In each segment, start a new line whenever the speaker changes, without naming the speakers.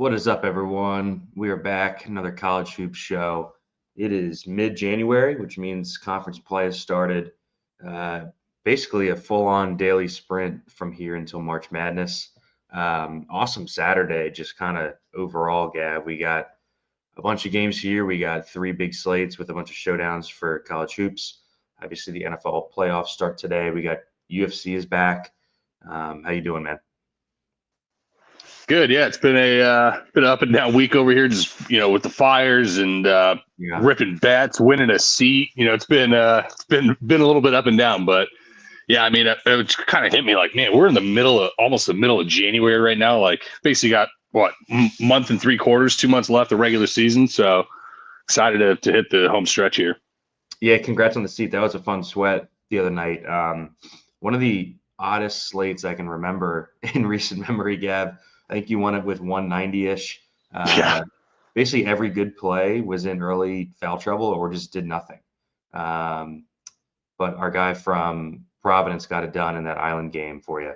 What is up, everyone? We are back, another college hoops show. It is mid-January, which means conference play has started. Basically a full-on daily sprint from here until March Madness. Awesome Saturday, just kind of overall, Gav. We got a bunch of games here. We got 3 big slates with a bunch of showdowns for college hoops. Obviously, the NFL playoffs start today. We got UFC is back. How you doing, man?
Good, yeah. It's been an up and down week over here, just with the fires and ripping bats, winning a seat. It's been a little bit up and down, but yeah, I mean, it kind of hit me like, man, we're in almost the middle of January right now. Like, basically got month and 3/4, 2 months left of regular season. So excited to hit the home stretch here.
Yeah, congrats on the seat. That was a fun sweat the other night. One of the oddest slates I can remember in recent memory, Gav. I think you won it with 190-ish. Basically, every good play was in early foul trouble or just did nothing. But our guy from Providence got it done in that Island game for you.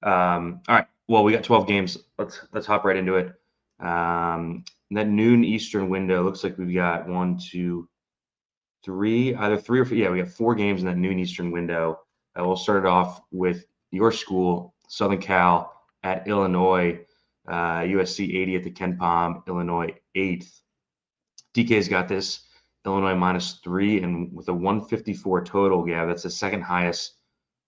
All right. Well, we got 12 games. Let's hop right into it. That noon Eastern window looks like we've got 1, 2, 3, either 3 or 4. Yeah, we got 4 games in that noon Eastern window. We'll start it off with your school, Southern Cal at Illinois, USC 80 at the Ken Pom, Illinois 8th. DK's got this, Illinois -3, and with a 154 total, yeah, that's the second highest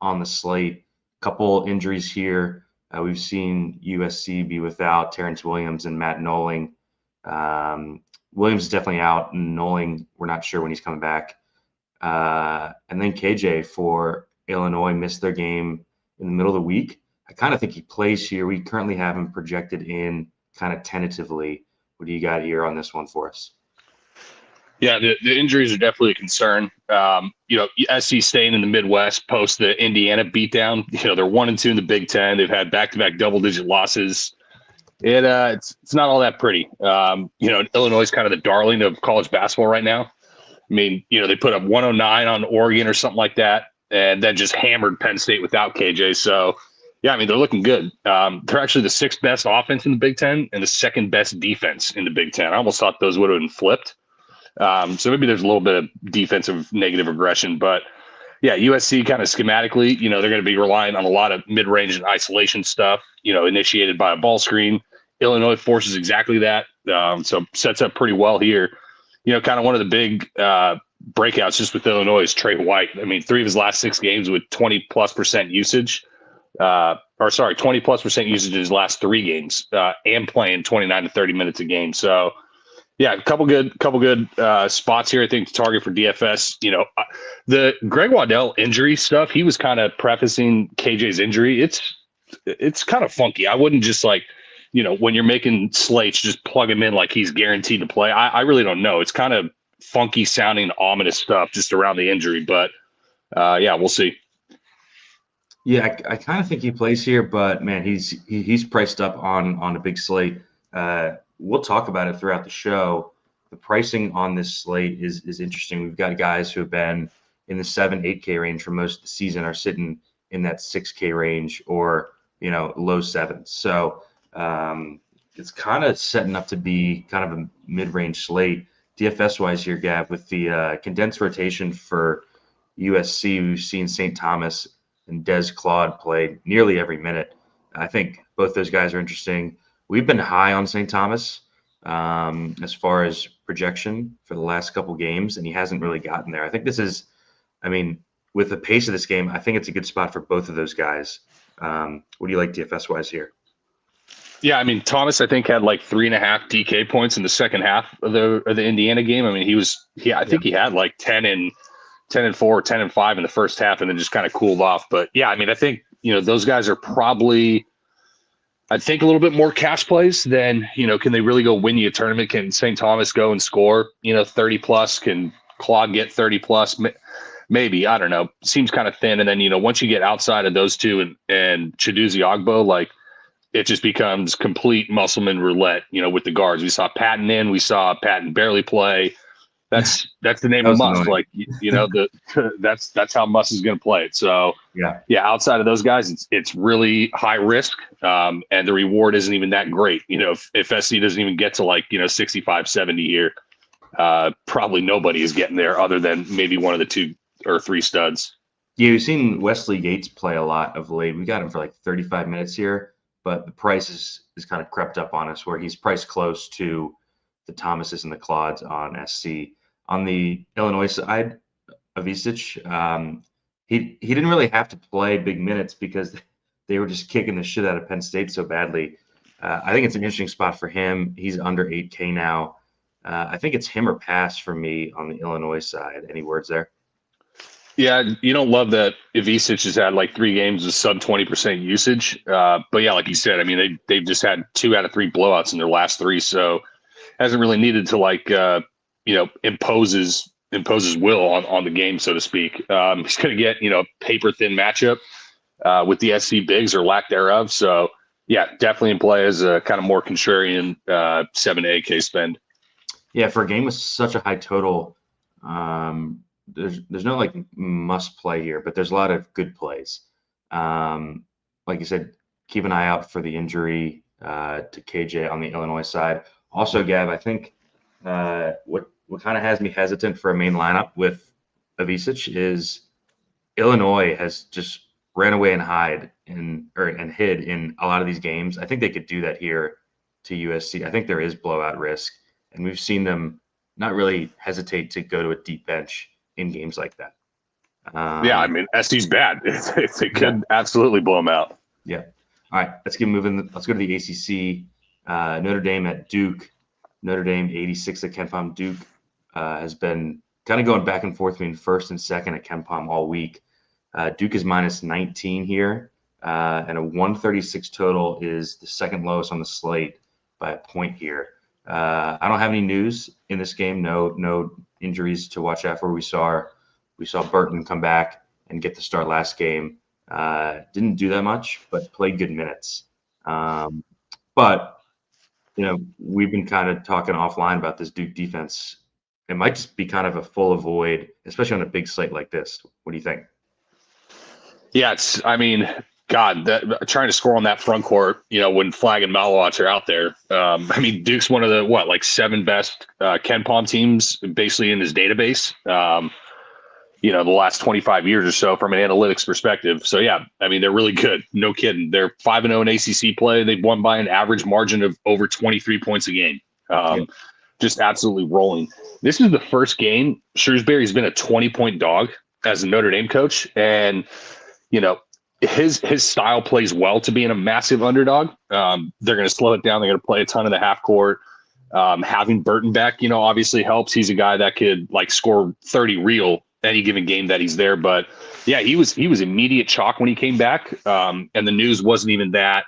on the slate. Couple injuries here. We've seen USC be without Terrence Williams and Matt Knowling. Williams is definitely out, and Knowling, we're not sure when he's coming back. And then KJ for Illinois missed their game in the middle of the week. I kind of think he plays here. We currently have him projected in kind of tentatively. What do you got here on this one for us?
Yeah, the injuries are definitely a concern. SC staying in the Midwest post the Indiana beatdown. They're 1-2 in the Big Ten. They've had back-to-back double-digit losses. It's not all that pretty. Illinois is kind of the darling of college basketball right now. I mean, they put up 109 on Oregon or something like that, and then just hammered Penn State without KJ. So, yeah, I mean, they're looking good. They're actually the 6th best offense in the Big Ten and the 2nd best defense in the Big Ten. I almost thought those would have been flipped. So maybe there's a little bit of defensive negative aggression. But, yeah, USC kind of schematically, they're going to be relying on a lot of mid-range and isolation stuff, initiated by a ball screen. Illinois forces exactly that. So sets up pretty well here. Kind of one of the big breakouts just with Illinois is Trey White. I mean, 3 of his last 6 games with 20+% usage. 20+% usage in his last 3 games, and playing 29 to 30 minutes a game. So, yeah, a couple good spots here, I think, to target for DFS. The Greg Waddell injury stuff, he was kind of prefacing KJ's injury. It's kind of funky. I wouldn't just when you're making slates, just plug him in like he's guaranteed to play. I really don't know. It's kind of funky sounding, ominous stuff just around the injury. But, yeah, we'll see.
Yeah, I kind of think he plays here, but man, he's priced up on a big slate. We'll talk about it throughout the show. The pricing on this slate is interesting. We've got guys who have been in the 7-8K range for most of the season are sitting in that 6K range or low 7s. So it's kind of setting up to be kind of a mid-range slate. DFS wise here, Gav, with the condensed rotation for USC, we've seen St. Thomas and Des Claude play nearly every minute. I think both those guys are interesting. We've been high on St. Thomas as far as projection for the last couple games, and he hasn't really gotten there. I think with the pace of this game, I think it's a good spot for both of those guys. What do you like DFS-wise here?
Yeah, I mean, Thomas, I think, had like 3.5 DK points in the second half of the Indiana game. I mean, I think he had like 10 and 4, 10 and 5 in the first half, and then just kind of cooled off. But yeah, I mean, I think, those guys are probably, I think, a little bit more cash plays than, can they really go win you a tournament? Can St. Thomas go and score, 30 plus? Can Claude get 30 plus? Maybe, I don't know. Seems kind of thin. And then, once you get outside of those two and Chidozie Ogbo, it just becomes complete Musselman roulette, with the guards. We saw Patton we saw Patton barely play. That's the name
That
of
was
Muss.
annoying.
Like that's how Muss is going to play it. So yeah, outside of those guys, it's really high risk, and the reward isn't even that great. If SC doesn't even get to 65, 70 here, probably nobody is getting there other than maybe one of the 2 or 3 studs.
Yeah, we've seen Wesley Yates play a lot of late. We got him for 35 minutes here, but the price is kind of crept up on us where he's priced close to the Thomases and the Claudes on SC. On the Illinois side, Avicic, he didn't really have to play big minutes because they were just kicking the shit out of Penn State so badly. I think it's an interesting spot for him. He's under 8K now. I think it's him or pass for me on the Illinois side. Any words there?
Yeah, you don't love that Ivicic has had 3 games with sub 20% usage. But yeah, like you said, I mean, they've just had 2 out of 3 blowouts in their last 3. So hasn't really needed to impose his will on the game, so to speak. He's going to get, paper thin matchup with the SC bigs or lack thereof. So yeah, definitely in play as a kind of more contrarian 7 to 8K spend.
Yeah, for a game with such a high total, there's no must play here, but there's a lot of good plays. Like you said, keep an eye out for the injury to KJ on the Illinois side. Also, Gav, I think what kind of has me hesitant for a main lineup with Avicic is Illinois has just ran away and hid in a lot of these games. I think they could do that here to USC. I think there is blowout risk, and we've seen them not really hesitate to go to a deep bench in games like that.
Yeah, I mean, SC's bad. They could absolutely blow them out.
Yeah. All right, let's keep moving. Let's go to the ACC. Notre Dame at Duke. Notre Dame 86 at KenPom. Duke has been kind of going back and forth between first and second at KenPom all week. Duke is minus 19 here, and a 136 total is the second lowest on the slate by a point here. I don't have any news in this game. No injuries to watch out for. We saw Burton come back and get the start last game. Didn't do that much, but played good minutes. But we've been kind of talking offline about this Duke defense. It might just be kind of a full avoid, especially on a big slate like this. What do you think?
Yeah, trying to score on that front court, when Flag and Malwatch are out there. I mean, Duke's one of the 7 best KenPom teams basically in his database. The last 25 years or so from an analytics perspective. So yeah, I mean, they're really good. No kidding. They're 5-0 in ACC play. They've won by an average margin of over 23 points a game. Just absolutely rolling. This is the first game Shrewsbury's been a 20-point dog as a Notre Dame coach, and his style plays well to being a massive underdog. They're going to slow it down. They're going to play a ton of the half court. Having Burton back, obviously helps. He's a guy that could score 30 real any given game that he's there. But yeah, he was immediate chalk when he came back. And the news wasn't even that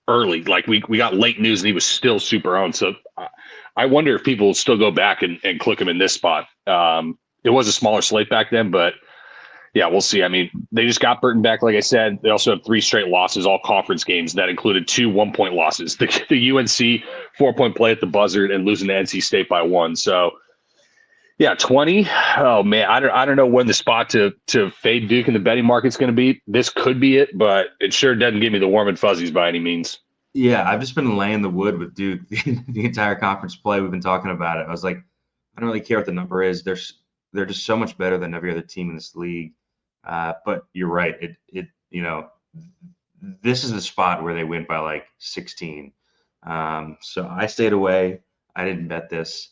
early. We got late news and he was still super owned. So I wonder if people will still go back and click him in this spot. It was a smaller slate back then, but yeah, we'll see. I mean, they just got Burton back. Like I said, they also have 3 straight losses, all conference games. That included 2 1-point losses. The UNC 4-point play at the buzzer and losing to NC State by 1. So yeah, 20. Oh man, I don't know when the spot to fade Duke in the betting market's going to be. This could be it, but it sure doesn't give me the warm and fuzzies by any means.
Yeah, I've just been laying the wood with Duke the entire conference play. We've been talking about it. I was like, I don't really care what the number is. They're just so much better than every other team in this league. But you're right. This is the spot where they win by 16. So I stayed away. I didn't bet this.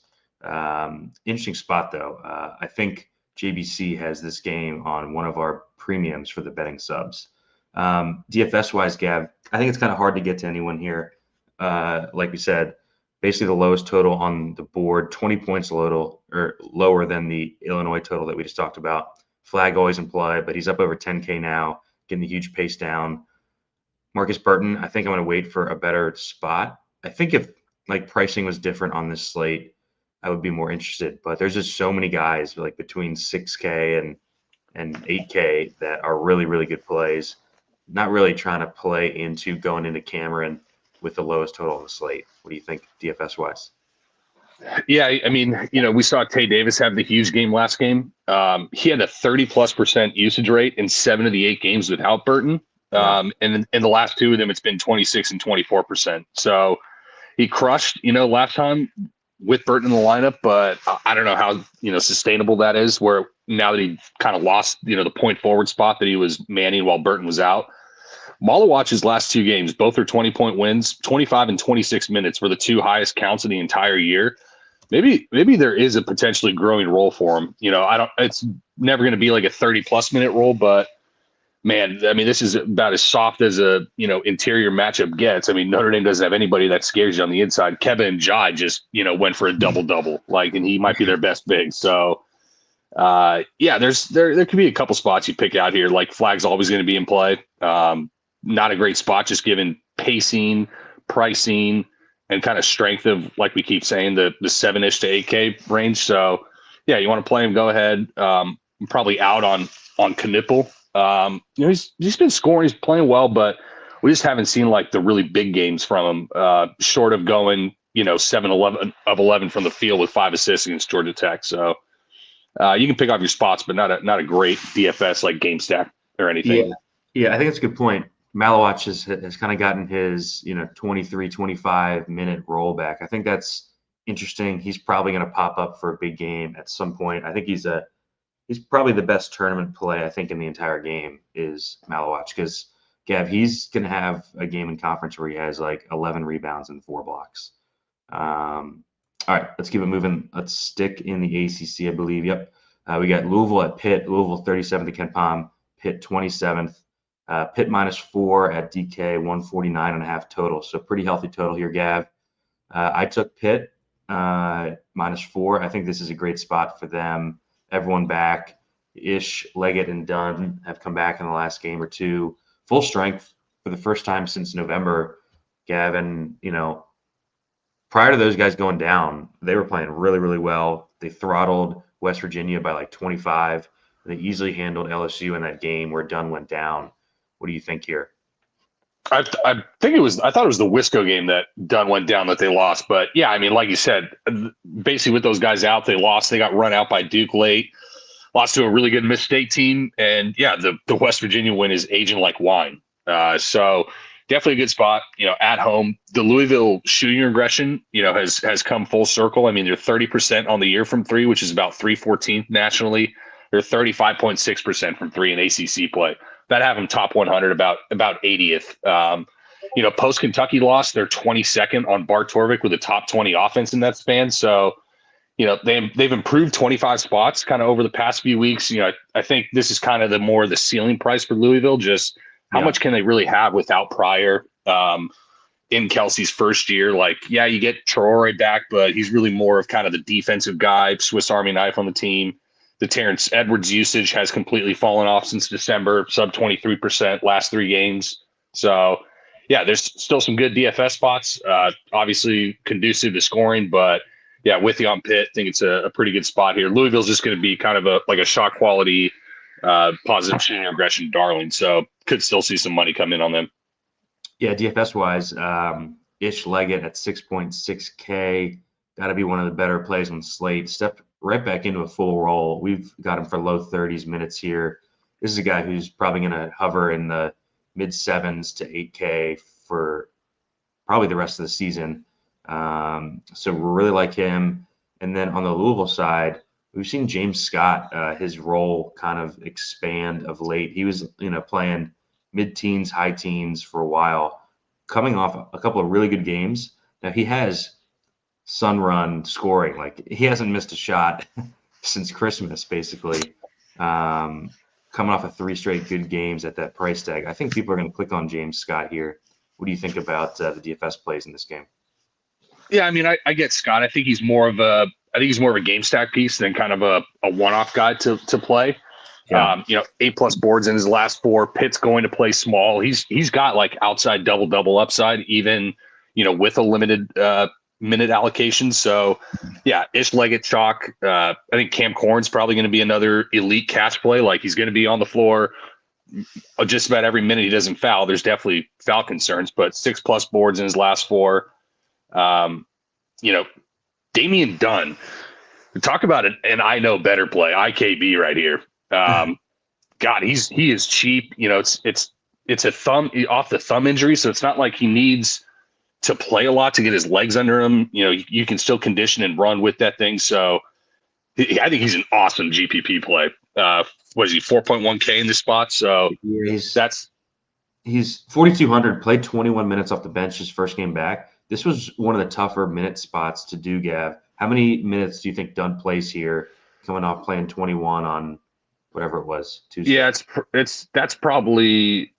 Interesting spot though. I think JBC has this game on one of our premiums for the betting subs. DFS wise, Gav, I think it's kind of hard to get to anyone here. Like we said, basically the lowest total on the board, 20 points lower than the Illinois total that we just talked about. Flag always in play, but he's up over 10K now, getting the huge pace down. Marcus Burton, I think I'm going to wait for a better spot. I think if pricing was different on this slate, I would be more interested. But there's just so many guys between 6K and 8K that are really, really good plays. Not really trying to play into going into Cameron with the lowest total on the slate. What do you think DFS wise?
Yeah, I mean, we saw Tay Davis have the huge game last game. He had a 30+% usage rate in 7 of the 8 games without Burton. And in the last 2 of them, it's been 26 and 24%. So he crushed, last time with Burton in the lineup, but I don't know how, sustainable that is, where now that he kind of lost, the point forward spot that he was manning while Burton was out. Malawach's last 2 games, both are 20-point wins. 25 and 26 minutes were the 2 highest counts of the entire year. Maybe there is a potentially growing role for him. It's never going to be like a 30+ minute role, but man, I mean, this is about as soft as a, interior matchup gets. I mean, Notre Dame doesn't have anybody that scares you on the inside. Kevin Njai just, went for a double-double, and he might be their best big. So, there could be a couple spots you pick out here. Like Flag's always going to be in play. Not a great spot, just given pacing, pricing, and kind of strength of, like we keep saying, the 7-ish to 8K range. So, yeah, you want to play him, go ahead. I'm probably out on Knipple. He's been scoring, he's playing well, but we just haven't seen like the really big games from him, short of going, 7-11 of 11 from the field with 5 assists against Georgia Tech. So you can pick off your spots, but not a great DFS like game stack or anything.
Yeah, I think that's a good point. Malawach has kind of gotten his 23, 25 minute roll back. I think that's interesting. He's probably going to pop up for a big game at some point. I think he's probably the best tournament play, I think, in the entire game is Malawach, because Gav, he's going to have a game in conference where he has like 11 rebounds and 4 blocks. All right, let's keep it moving. Let's stick in the ACC, I believe. Yep. We got Louisville at Pitt. Louisville 37th to Ken Palm. Pitt 27th. Pitt -4 at DK, 149.5 total. So pretty healthy total here, Gav. I took Pitt -4. I think this is a great spot for them. Everyone back. Ish, Leggett, and Dunn have come back in the last game or two. Full strength for the first time since November. Gavin, prior to those guys going down, they were playing really, really well. They throttled West Virginia by like 25. They easily handled LSU in that game where Dunn went down. What do you think here?
I thought it was the Wisco game that Dunn went down that they lost. But yeah, I mean, like you said, basically with those guys out, they lost. They got run out by Duke late, lost to a really good Miss-State team. And yeah, the West Virginia win is aging like wine. So definitely a good spot, at home. The Louisville shooting regression, has come full circle. I mean, they're 30% on the year from 3, which is about 314th nationally. They're 35.6% from 3 in ACC play. That have them top 100, about 80th. Post Kentucky loss, they're 22nd on Bart Torvik with a top 20 offense in that span. So, they've improved 25 spots kind of over the past few weeks. I think this is kind of the ceiling price for Louisville. Just how much can they really have without Pryor in Kelsey's first year? You get Traore back, but he's really more of kind of the defensive guy, Swiss Army knife on the team. The Terrence Edwards usage has completely fallen off since December, sub 23% last 3 games. So, yeah, there's still some good DFS spots, obviously conducive to scoring. But, yeah, with you on Pitt, I think it's a pretty good spot here. Louisville's just going to be kind of a shot quality, positive shooting regression darling. So, could still see some money come in on them.
Yeah, DFS-wise, Ish Leggett at 6.6K. Got to be one of the better plays on slate. Stepped right back into a full role. We've got him for low 30s minutes here. This is a guy who's probably going to hover in the mid 7s to 8K for probably the rest of the season. So we really like him. And then on the Louisville side, we've seen James Scott, his role kind of expand of late. He was, playing mid-teens, high teens for a while, coming off a couple of really good games. Now he has sun run scoring. He hasn't missed a shot since Christmas, basically. Coming off of 3 straight good games at that price tag. I think people are going to click on James Scott here. What do you think about the DFS plays in this game?
Yeah, I mean, I get Scott. I think he's more of a game stack piece than kind of a one-off guy to play. Yeah. 8+ boards in his last 4. Pitt's going to play small. He's got outside double upside, even with a limited minute allocation. So yeah, Ish Leggett chalk. I think Cam Corn's probably going to be another elite cash play. He's going to be on the floor just about every minute he doesn't foul. There's definitely foul concerns, but 6+ boards in his last 4. Damian Dunn. Talk about an I know better play. IKB right here. God, he is cheap. It's a thumb off the thumb injury, so it's not like he needs to play a lot to get his legs under him. You can still condition and run with that thing. So I think he's an awesome GPP play. What is he, 4.1K in this spot? So
yeah, he's 4,200, played 21 minutes off the bench his first game back. This was one of the tougher minute spots to do, Gav. How many minutes do you think Dunn plays here, coming off playing 21 on whatever it was, Tuesday?
Yeah, that's probably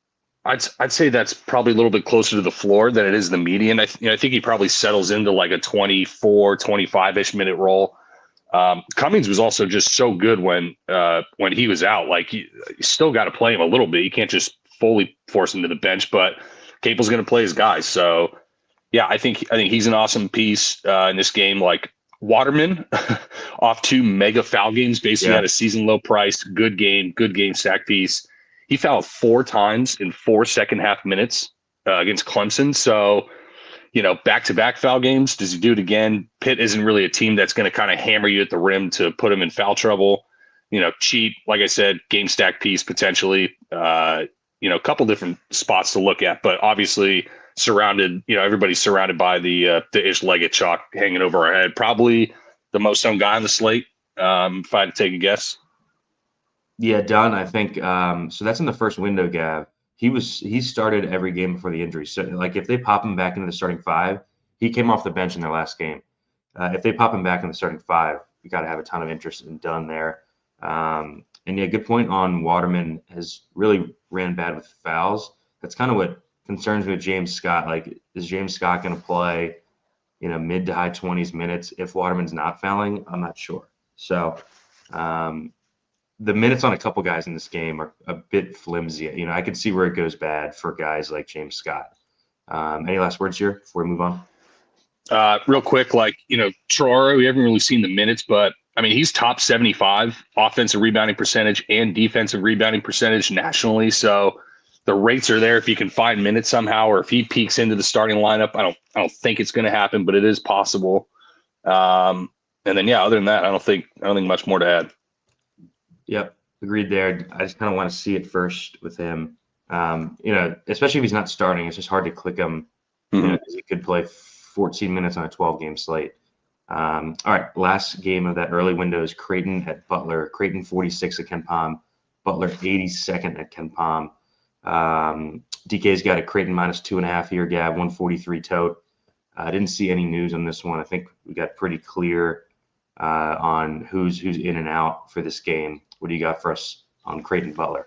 I'd say that's probably a little bit closer to the floor than it is the median. I think he probably settles into like a 24, 25-ish minute role. Cummings was also just so good when he was out. Like you still got to play him a little bit. You can't just fully force him to the bench, but Capel's going to play his guys. So yeah, I think he's an awesome piece in this game. Like Waterman off 2 mega foul games, basically at a season low price. Good game stack piece. He fouled 4 times in 4 second half minutes against Clemson. So, back-to-back foul games. Does he do it again? Pitt isn't really a team that's going to kind of hammer you at the rim to put him in foul trouble. Cheap, like I said, game stack piece potentially. A couple different spots to look at, but obviously surrounded, everybody's surrounded by the Ish Leggett chalk hanging over our head. Probably the most owned guy on the slate, if I had to take a guess.
Yeah, Dunn, I think. So that's in the first window, Gav. He started every game before the injury. So, like, if they pop him back into the starting 5, he came off the bench in their last game. If they pop him back in the starting 5, you got to have a ton of interest in Dunn there. And yeah, good point on Waterman. Has really ran bad with fouls. That's kind of what concerns me with James Scott. Like, is James Scott going to play, mid to high 20s minutes if Waterman's not fouling? I'm not sure. So, the minutes on a couple guys in this game are a bit flimsy. I could see where it goes bad for guys like James Scott. Any last words here before we move on?
Real quick, Troro, we haven't really seen the minutes, but I mean, he's top 75 offensive rebounding percentage and defensive rebounding percentage nationally. So the rates are there if you can find minutes somehow, or if he peaks into the starting lineup. I don't think it's going to happen, but it is possible. And then, yeah, other than that, I don't think much more to add.
Yep, agreed there. I just kind of want to see it first with him. Especially if he's not starting, it's just hard to click him. Because he could play 14 minutes on a 12-game slate. All right, last game of that early window is Creighton at Butler. Creighton 46 at Ken Pom. Butler 82nd at Ken Pom. DK's got a Creighton -2.5 here, Gav, 143 tote. I didn't see any news on this one. I think we got pretty clear on who's in and out for this game. What do you got for us on Creighton Butler?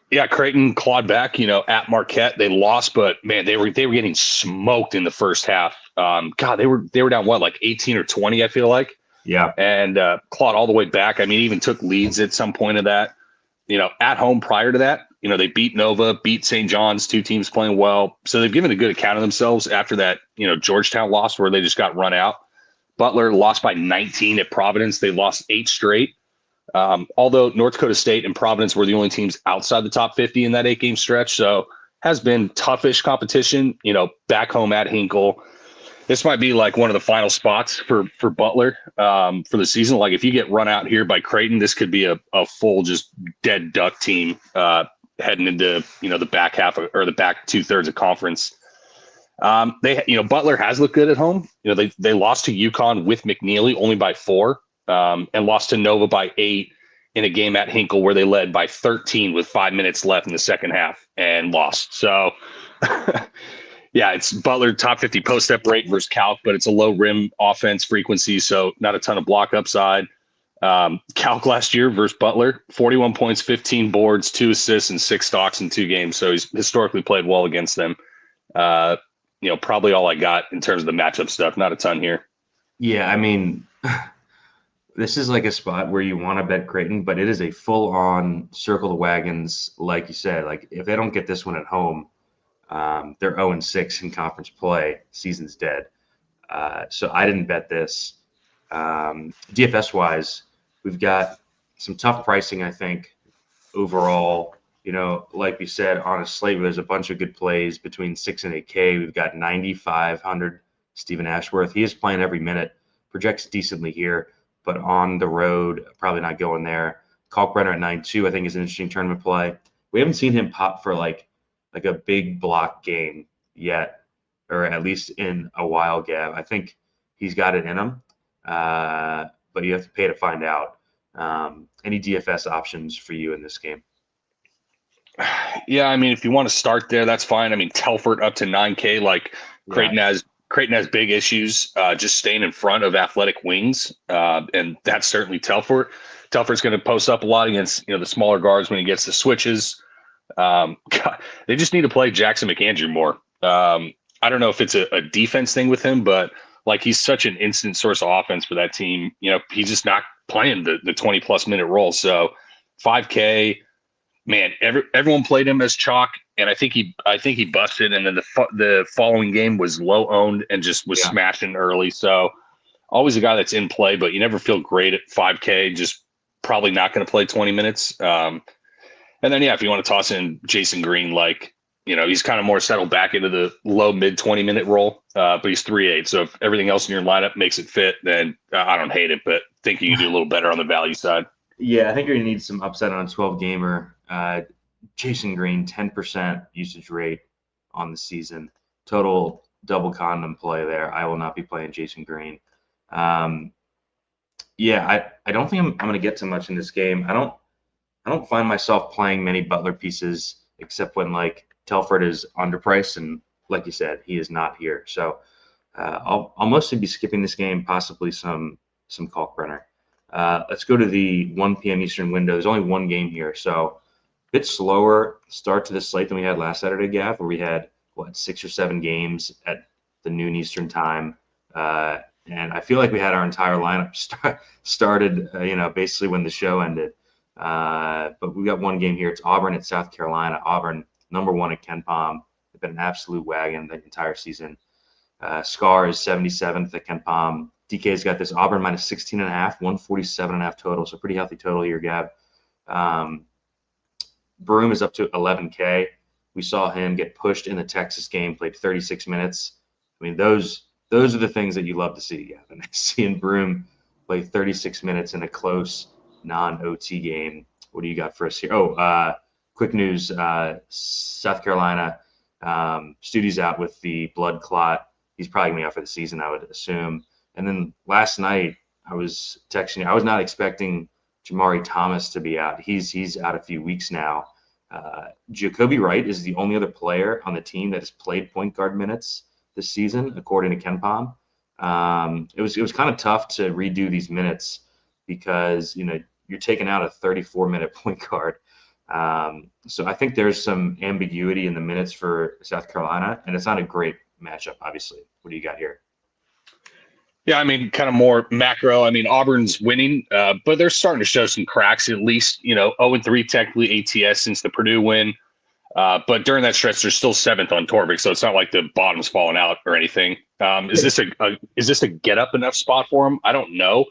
Yeah, Creighton clawed back, at Marquette. They lost, but man, they were getting smoked in the first half. God, they were down like 18 or 20, I feel like.
Yeah.
And clawed all the way back. I mean, even took leads at some point of that. At home prior to that, they beat Nova, beat St. John's, 2 teams playing well. So they've given a good account of themselves after that, Georgetown loss where they just got run out. Butler lost by 19 at Providence. They lost 8 straight. Although North Dakota State and Providence were the only teams outside the top 50 in that 8-game stretch. So has been toughish competition, back home at Hinkle. This might be like one of the final spots for Butler for the season. Like if you get run out here by Creighton, this could be a full just dead duck team heading into, the back half or the back 2/3 of conference. Butler has looked good at home. They lost to UConn with McNeely only by 4. And lost to Nova by 8 in a game at Hinkle where they led by 13 with 5 minutes left in the second half and lost. So, yeah, it's Butler top 50 post-step rate versus Calc, but it's a low rim offense frequency, so not a ton of block upside. Calc last year versus Butler, 41 points, 15 boards, 2 assists, and 6 stocks in 2 games. So he's historically played well against them. Probably all I got in terms of the matchup stuff. Not a ton here.
Yeah, I mean – this is like a spot where you want to bet Creighton, but it is a full-on circle the wagons, like you said. Like if they don't get this one at home, they're 0-6 in conference play. Season's dead. So I didn't bet this. DFS-wise, we've got some tough pricing, I think, overall. Like we said, on a slate where there's a bunch of good plays between 6 and 8K. We've got 9,500 Stephen Ashworth. He is playing every minute. projects decently here, but on the road, probably not going there. Kalkbrenner at 9-2, I think, is an interesting tournament play. We haven't seen him pop for like a big block game yet, or at least in a while, Gav. I think he's got it in him, but you have to pay to find out. Any DFS options for you in this game?
Yeah, I mean, if you want to start there, that's fine. I mean, Telford up to 9K. Like Creighton has big issues just staying in front of athletic wings, and that's certainly Telford. Telford's going to post up a lot against the smaller guards when he gets the switches. God, they just need to play Jackson McAndrew more. I don't know if it's a defense thing with him, but like he's such an instant source of offense for that team. He's just not playing the 20+ minute role. So 5K. Man, everyone played him as chalk, and I think he busted. And then the following game was low owned and just was smashing early. So always a guy that's in play, but you never feel great at 5K. Just probably not going to play 20 minutes. And then if you want to toss in Jason Green, he's kind of more settled back into the low mid 20-minute role, but he's 3.8. So if everything else in your lineup makes it fit, then I don't hate it, but think you can do a little better on the value side. Yeah,
I think you're going to need some upside on a 12-gamer. Jason Green, 10% usage rate on the season. Total double condom play there. I will not be playing Jason Green. I don't think I'm going to get too much in this game. I don't find myself playing many Butler pieces except when Telford is underpriced, and like you said, he is not here. So I'll mostly be skipping this game, possibly some Kalkbrenner. Let's go to the 1 p.m. Eastern window. There's only one game here, so a bit slower start to the slate than we had last Saturday, Gav, where we had 6 or 7 games at the noon Eastern time, and I feel like we had our entire lineup started, basically when the show ended. But we got one game here. It's Auburn at South Carolina. Auburn, number 1 at KenPom. They've been an absolute wagon the entire season. Scar is 77th at KenPom. DK's got this Auburn minus 16.5, 147.5 total. So pretty healthy total here, Gab. Broome is up to 11K. We saw him get pushed in the Texas game, played 36 minutes. I mean, those are the things that you love to see, Gavin. Seeing Broome play 36 minutes in a close non-OT game. What do you got for us here? Quick news. South Carolina, Studi's out with the blood clot. He's probably going to be out for the season, I would assume. And then last night, I was texting you. I was not expecting Jamari Thomas to be out. He's out a few weeks now. Jacoby Wright is the only other player on the team that has played point guard minutes this season, according to KenPom. It was kind of tough to redo these minutes because you're taking out a 34-minute point guard. So I think there's some ambiguity in the minutes for South Carolina, and it's not a great matchup, obviously. What do you got here?
Yeah, I mean, kind of more macro. I mean, Auburn's winning, but they're starting to show some cracks, at least, 0-3 technically ATS since the Purdue win. But during that stretch, they're still 7th on Torvik, so it's not like the bottom's falling out or anything. Is this a get up enough spot for them? I don't know.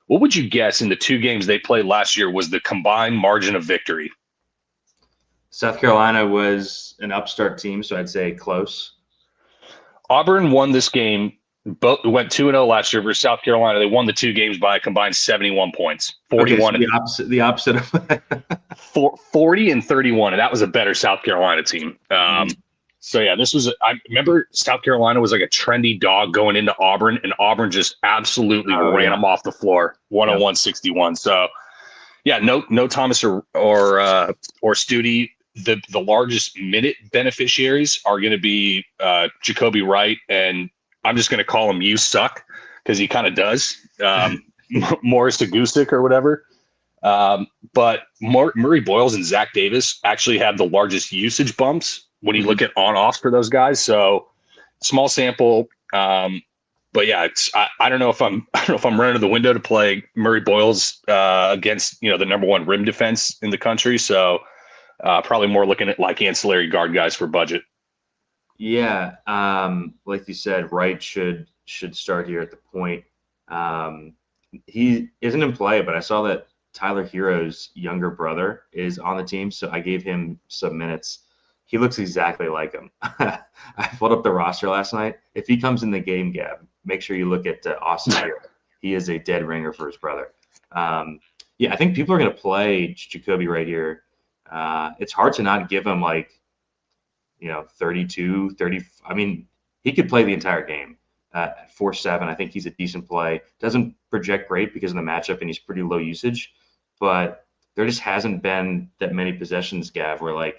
What would you guess in the 2 games they played last year was the combined margin of victory?
South Carolina was an upstart team, so I'd say close.
Auburn won this game. Both went 2-0 last year versus South Carolina. They won the 2 games by a combined 71 points. 41
okay, so the opposite of
40 and 31, and that was a better South Carolina team. So yeah, I remember South Carolina was like a trendy dog going into Auburn, and Auburn just absolutely ran them off the floor, 101-61. So yeah, no Thomas or Studi. The largest minute beneficiaries are going to be Jacoby Wright, and I'm just going to call him "You Suck" because he kind of does. Morris Agusic or whatever. But Murray Boyles and Zach Davis actually have the largest usage bumps when you look at on-offs for those guys. So small sample. But yeah, I don't know if I'm running to the window to play Murray Boyles against the number 1 rim defense in the country. So probably more looking at like ancillary guard guys for budget.
Yeah, like you said, Wright should start here at the point. He isn't in play, but I saw that Tyler Hero's younger brother is on the team, so I gave him some minutes. He looks exactly like him. I pulled up the roster last night. If he comes in the game, Gab, make sure you look at Austin Hero. he is a dead ringer for his brother. Yeah, I think people are going to play Jacoby right here. It's hard to not give him 32, 30. I mean, he could play the entire game at 4-7. I think he's a decent play. Doesn't project great because of the matchup, and he's pretty low usage. But there just hasn't been that many possessions, Gav, where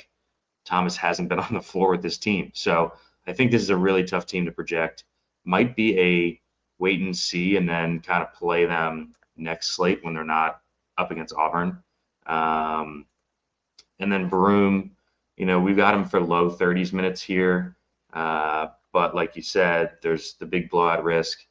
Thomas hasn't been on the floor with this team. So I think this is a really tough team to project. Might be a wait and see, and then kind of play them next slate when they're not up against Auburn. And then Broome, we've got him for low 30s minutes here. But like you said, there's the big blowout risk.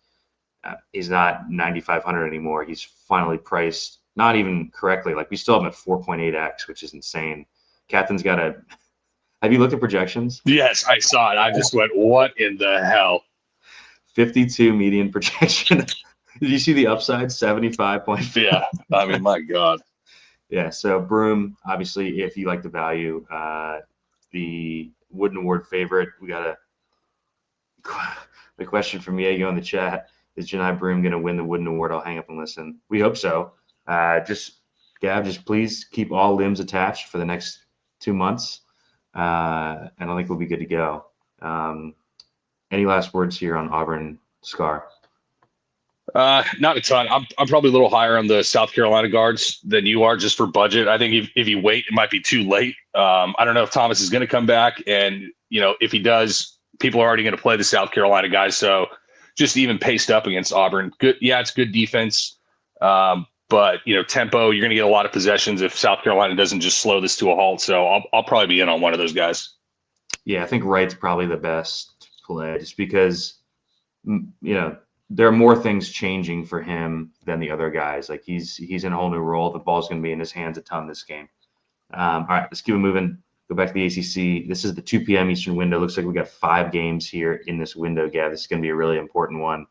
He's not 9,500 anymore. He's finally priced, not even correctly. We still have him at 4.8x, which is insane. Captain's got a – have you looked at projections?
Yes, I saw it. I just went, what in the hell?
52 median projection. Did you see the upside? 75.5.
Yeah, I mean, my God.
Yeah, so Broome, obviously, if you like the value, the Wooden Award favorite, we got the question from Diego in the chat, is Janai Broome going to win the Wooden Award? I'll hang up and listen. We hope so. Gav, just please keep all limbs attached for the next 2 months, and I think we'll be good to go. Any last words here on Auburn Scar?
Not a ton. I'm probably a little higher on the South Carolina guards than you are, just for budget. I think if you wait, it might be too late. I don't know if Thomas is going to come back, and if he does, people are already going to play the South Carolina guys. So just even paced up against Auburn, good. Yeah, it's good defense, but tempo. You're going to get a lot of possessions if South Carolina doesn't just slow this to a halt. So I'll probably be in on one of those guys.
Yeah, I think Wright's probably the best play, just because there are more things changing for him than the other guys. He's in a whole new role. The ball's going to be in his hands a ton this game. All right, let's keep it moving. Go back to the ACC. This is the 2 p.m. Eastern window. Looks like we got 5 games here in this window, Gav. This is going to be a really important one.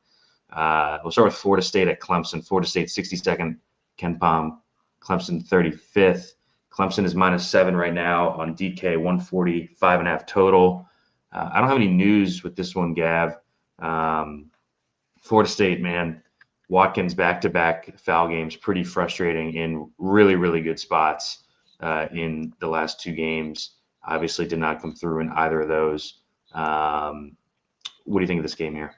We'll start with Florida State at Clemson. Florida State 62nd, Ken Pom. Clemson 35th. Clemson is -7 right now on DK, 145.5 total. I don't have any news with this one, Gav. Florida State, man, Watkins back-to-back foul games, pretty frustrating in really, really good spots in the last 2 games. Obviously did not come through in either of those. What do you think of this game here?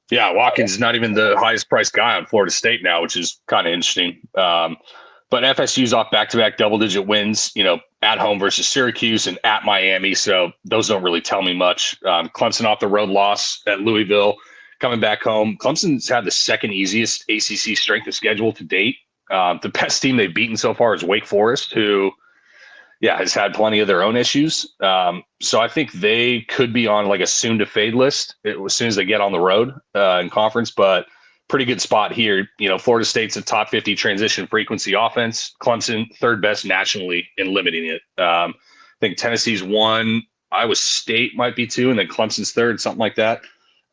Yeah, Watkins is not even the highest priced guy on Florida State now, which is kind of interesting. But FSU's off back-to-back double-digit wins, at home versus Syracuse and at Miami. So those don't really tell me much. Clemson off the road loss at Louisville, coming back home. Clemson's had the second easiest ACC strength of schedule to date. The best team they've beaten so far is Wake Forest, who, has had plenty of their own issues. So I think they could be on a soon to fade list as soon as they get on the road in conference, but pretty good spot here. Florida State's a top 50 transition frequency offense. Clemson, third best nationally in limiting it. I think Tennessee's 1, Iowa State might be 2, and then Clemson's 3rd, something like that.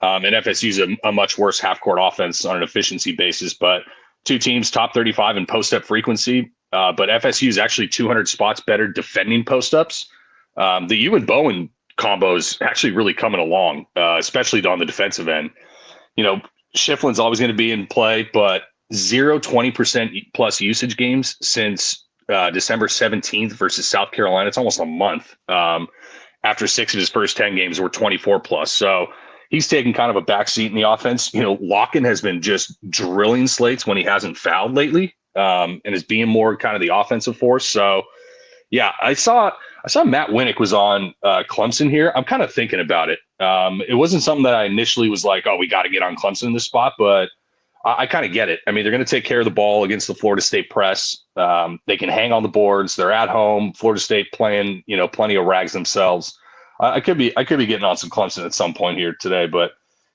And FSU's a much worse half-court offense on an efficiency basis, but 2 teams top 35 in post-up frequency. But FSU is actually 200 spots better defending post-ups. The Ewan Bowen combo is actually really coming along, especially on the defensive end. Shiflin's always going to be in play, but 20% plus usage games since December 17th versus South Carolina. It's almost a month. After 6 of his first 10 games were 24 plus. So he's taken kind of a backseat in the offense. Locken has been just drilling slates when he hasn't fouled lately, and is being more kind of the offensive force. So, yeah, I saw Matt Winnick was on Clemson here. I'm kind of thinking about it. It wasn't something that I initially was like, oh, we got to get on Clemson in this spot, but I kind of get it. I mean, they're going to take care of the ball against the Florida State press. They can hang on the boards. They're at home. Florida State playing, plenty of rags themselves. I could be getting on some Clemson at some point here today, but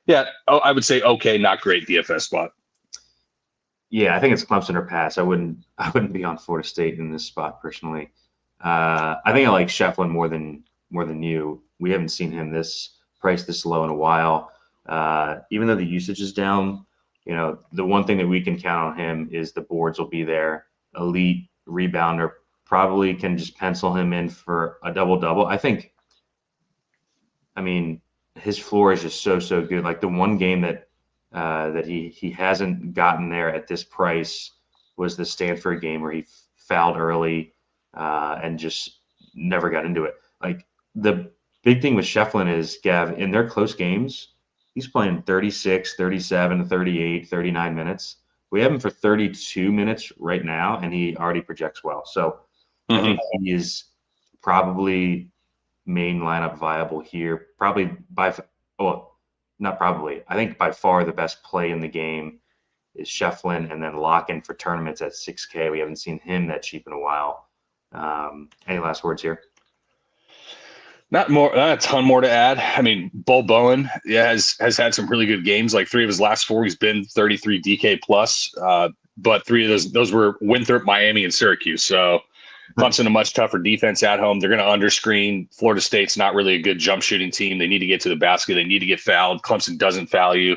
yeah, I would say okay, not great DFS spot.
Yeah, I think it's Clemson or pass. I wouldn't be on Florida State in this spot personally. I think I like Shefflin more than you. We haven't seen him priced this low in a while. Even though the usage is down, the one thing that we can count on him is the boards will be there. Elite rebounder, probably can just pencil him in for a double-double. I mean, his floor is just so good. The one game that that he hasn't gotten there at this price was the Stanford game where he fouled early and just never got into it. Like the big thing with Shefflin is, Gav, in their close games, he's playing 36, 37, 38, 39 minutes. We have him for 32 minutes right now, and he already projects well. So I think he is probably main lineup viable here. Probably not probably. I think by far the best play in the game is Shefflin, and then lock in for tournaments at 6K. We haven't seen him that cheap in a while. Any last words here?
Not a ton more to add. I mean, Bull Bowen has had some really good games. Like 3 of his last 4, he's been 33 DK plus. But 3 of those were Winthrop, Miami, and Syracuse. So Clemson, a much tougher defense at home. They're going to underscreen. Florida State's not really a good jump shooting team. They need to get to the basket. They need to get fouled. Clemson doesn't foul you.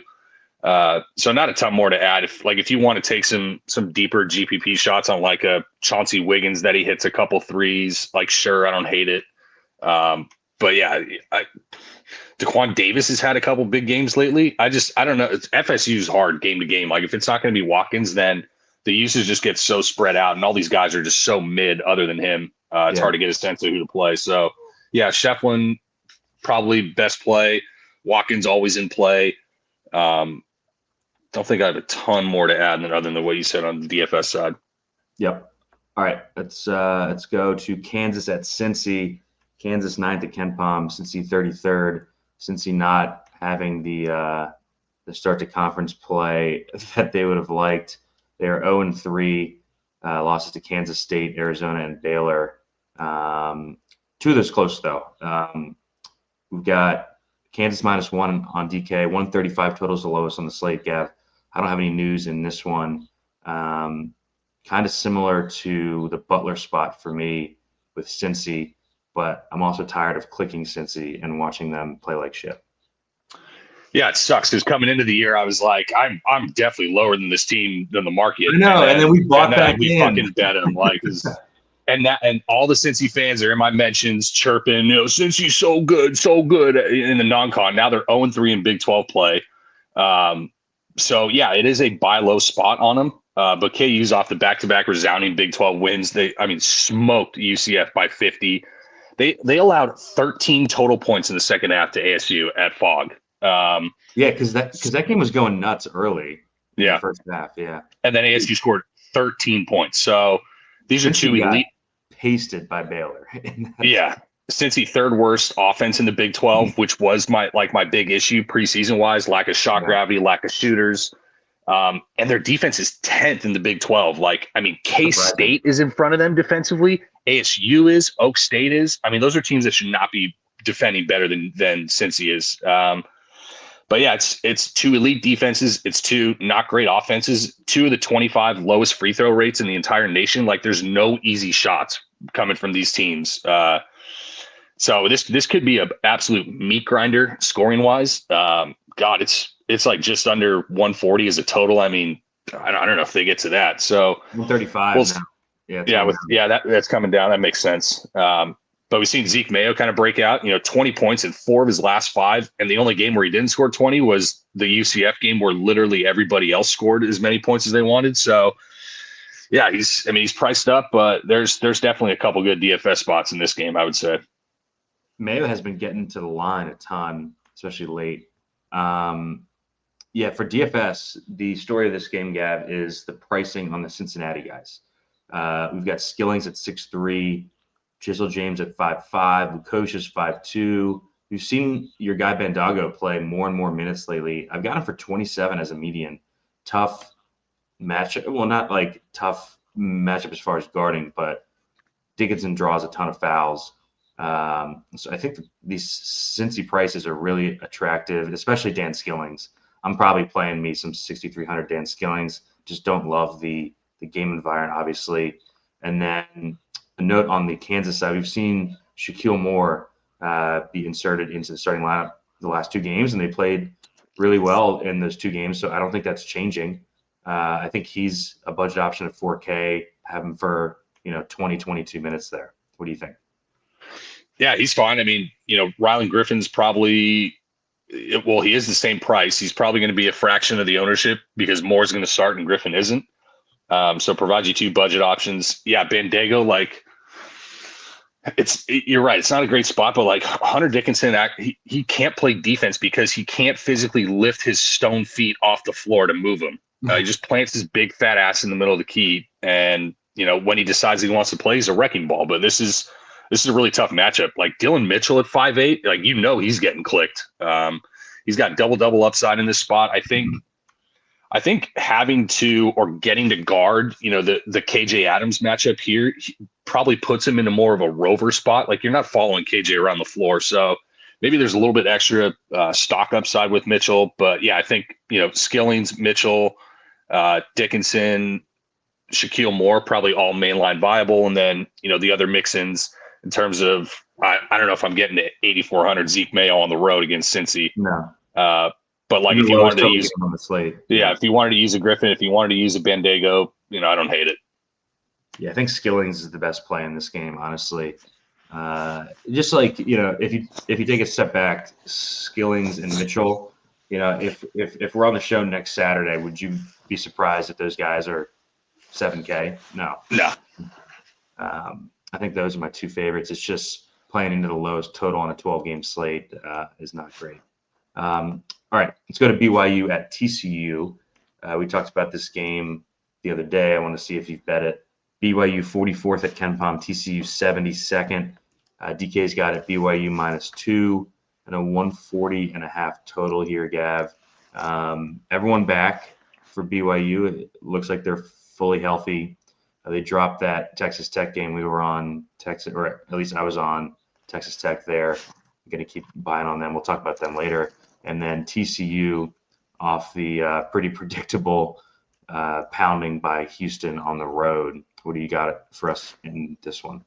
So not a ton more to add. If you want to take some deeper GPP shots on like a Chauncey Wiggins that he hits a couple threes, like sure, I don't hate it. But yeah, Daquan Davis has had a couple big games lately. I don't know. FSU is hard game to game. Like if it's not going to be Watkins, then the usage just gets so spread out, and all these guys are just so mid. Other than him, it's hard to get a sense of who to play. So yeah, Shefflin probably best play. Watkins always in play. Don't think I have a ton more to add other than what you said on the DFS side.
Yep. All right, let's go to Kansas at Cincy. Kansas 9th at KenPom, Cincy 33rd. Cincy not having the start to conference play that they would have liked. They're 0-3, losses to Kansas State, Arizona, and Baylor. 2 of those close though. We've got Kansas -1 on DK, 135 total is the lowest on the slate, Gav. I don't have any news in this one. Kind of similar to the Butler spot for me with Cincy, but I'm also tired of clicking Cincy and watching them play like shit.
Yeah, it sucks because coming into the year, I was like, I'm definitely lower than this team than the market.
I know, and then we bought back
we
in.
Fucking bet them like, and all the Cincy fans are in my mentions chirping, Cincy's so good in the non-con. Now they're 0-3 in Big 12 play. So yeah, it is a buy low spot on them. But KU's off the back-to-back resounding Big 12 wins. They smoked UCF by 50. They allowed 13 total points in the second half to ASU at Fog.
Because that game was going nuts early. In the first half. Yeah,
and then ASU scored 13 points. So these are 2 elite.
Pasted by Baylor.
Yeah, Cincy 3rd worst offense in the Big 12, which was my big issue preseason wise. Lack of shot gravity, lack of shooters. And their defense is 10th in the Big 12. K-State is in front of them defensively. ASU is. Oak State is. I mean, those are teams that should not be defending better than Cincy is. But yeah, it's 2 elite defenses. It's 2 not great offenses. 2 of the 25 lowest free throw rates in the entire nation. There's no easy shots coming from these teams. So this could be an absolute meat grinder scoring wise. God, it's like just under 140 as a total. I mean, I don't know if they get to that. So
135.
That's coming down. That makes sense. But we've seen Zeke Mayo kind of break out, 20 points in 4 of his last 5. And the only game where he didn't score 20 was the UCF game where literally everybody else scored as many points as they wanted. So yeah, he's priced up, but there's definitely a couple good DFS spots in this game, I would say.
Mayo has been getting to the line a ton, especially late. For DFS, the story of this game, Gav, is the pricing on the Cincinnati guys. We've got Skillings at 6'3", Chisel James at 5'5", Lukosius 5'2". We've seen your guy Bandago play more and more minutes lately. I've got him for 27 as a median. Tough matchup. Well, not like tough matchup as far as guarding, but Dickinson draws a ton of fouls. So I think these Cincy prices are really attractive, especially Dan Skillings. I'm probably playing me some 6,300 Dan Skillings. Just don't love the game environment, obviously. And then a note on the Kansas side, we've seen Shaquille Moore be inserted into the starting lineup the last 2 games, and they played really well in those 2 games. So I don't think that's changing. I think he's a budget option at 4K. Have him for 20, 22 minutes there. What do you think?
Yeah, he's fine. I mean, Rylan Griffin's probably well, he is the same price. He's probably going to be a fraction of the ownership because Moore's going to start and Griffin isn't. So provides you 2 budget options. Yeah, Bandego, like you're right. It's not a great spot, but like Hunter Dickinson, he can't play defense because he can't physically lift his stone feet off the floor to move him. He just plants his big fat ass in the middle of the key, and when he decides he wants to play, he's a wrecking ball. But this is a really tough matchup. Like Dylan Mitchell at 5'8", like he's getting clicked. He's got double upside in this spot. I think having to or getting to guard, the KJ Adams matchup here probably puts him into more of a rover spot. Like you're not following KJ around the floor, so maybe there's a little bit extra stock upside with Mitchell. But yeah, I think Skillings, Mitchell, Dickinson, Shaquille Moore, probably all mainline viable, and then the other mix-ins in terms of I don't know if I'm getting to 8,400 Zeke Mayo on the road against Cincy.
No.
But like if you wanted to use
on the slate,
if you wanted to use a Griffin, if you wanted to use a Bandego, I don't hate it.
Yeah, I think Skillings is the best play in this game, honestly. Just like if you take a step back, Skillings and Mitchell, if we're on the show next Saturday, would you be surprised if those guys are $7K? No. I think those are my 2 favorites. It's just playing into the lowest total on a 12-game slate is not great. All right, let's go to BYU at TCU. We talked about this game the other day. I want to see if you've bet it. BYU 44th at KenPom, TCU 72nd. DK's got it, BYU -2 and a 140.5 total here, Gav. Everyone back for BYU. It looks like they're fully healthy. They dropped that Texas Tech game. We were on Texas, or at least I was on Texas Tech there. I'm going to keep buying on them. We'll talk about them later. And then TCU off the pretty predictable pounding by Houston on the road. What do you got for us in this one?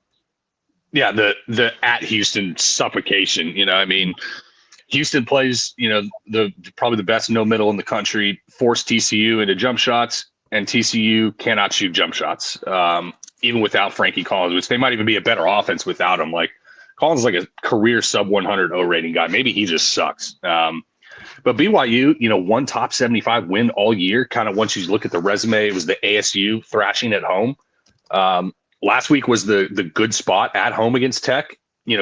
Yeah, the at Houston suffocation. Houston plays the probably the best no middle in the country, force TCU into jump shots, and TCU cannot shoot jump shots even without Frankie Collins, which they might even be a better offense without him. Like Collins is like a career sub 100 O rating guy. Maybe he just sucks. But BYU, one top 75 win all year. Kind of once you look at the resume, it was the ASU thrashing at home. Last week was the good spot at home against Tech.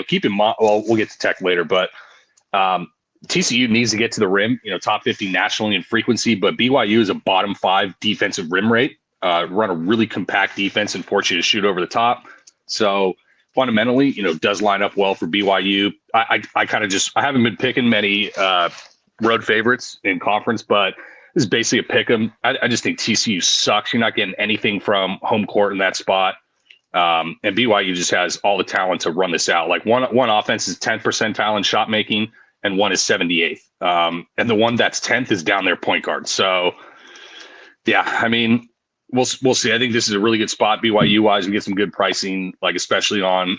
Keep in mind, well, we'll get to Tech later, but TCU needs to get to the rim, top 50 nationally in frequency, but BYU is a bottom 5 defensive rim rate, run a really compact defense and force you to shoot over the top. So fundamentally, does line up well for BYU. I haven't been picking many road favorites in conference, but this is basically a pick 'em. I just think TCU sucks. You're not getting anything from home court in that spot. And BYU just has all the talent to run this out. Like one offense is 10th percentile in shot making, and one is 78th. And the one that's 10th is down their point guard. So, yeah, we'll see. I think this is a really good spot BYU wise. We get some good pricing, like especially on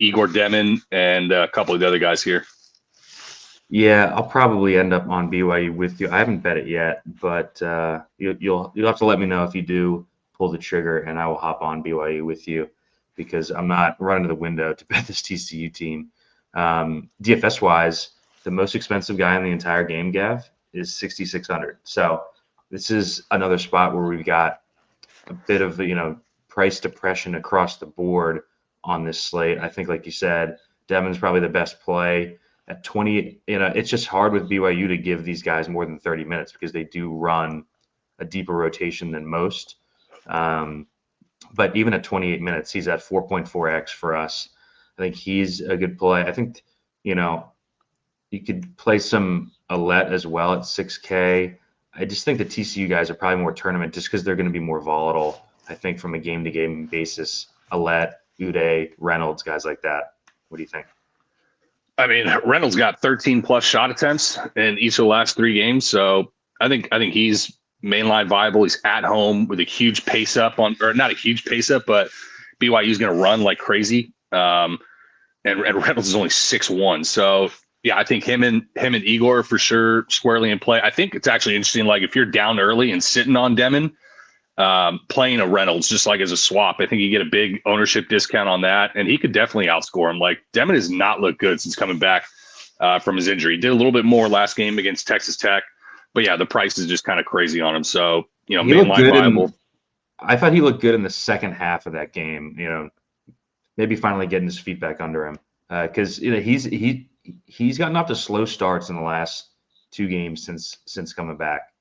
Igor Demin and a couple of the other guys here.
Yeah, I'll probably end up on BYU with you. I haven't bet it yet, but you'll have to let me know if you do pull the trigger, and I will hop on BYU with you because I'm not running to the window to bet this TCU team. DFS wise, the most expensive guy in the entire game, Gav, is 6,600. So this is another spot where we've got a bit of price depression across the board on this slate. I think, like you said, Devin's probably the best play at 20. It's just hard with BYU to give these guys more than 30 minutes because they do run a deeper rotation than most. But even at 28 minutes, he's at 4.4x for us. I think he's a good play. I think, you could play some Alette as well at 6K. I just think the TCU guys are probably more tournament just because they're going to be more volatile, I think, from a game-to-game basis. Alette, Uday, Reynolds, guys like that. What do you think?
Reynolds got 13-plus shot attempts in each of the last 3 games. So I think he's mainline viable. He's at home with a huge pace up or not a huge pace up, but BYU's going to run like crazy. And Reynolds is only 6'1". So yeah, I think him and Igor for sure squarely in play. I think it's actually interesting. Like if you're down early and sitting on Demin, playing a Reynolds just like as a swap, I think you get a big ownership discount on that, and he could definitely outscore him. Like Demin has not looked good since coming back from his injury. Did a little bit more last game against Texas Tech, but yeah, the price is just kind of crazy on him. So, mainline viable.
I thought he looked good in the second half of that game, maybe finally getting his feet back under him. Because he's gotten off to slow starts in the last 2 games since coming back.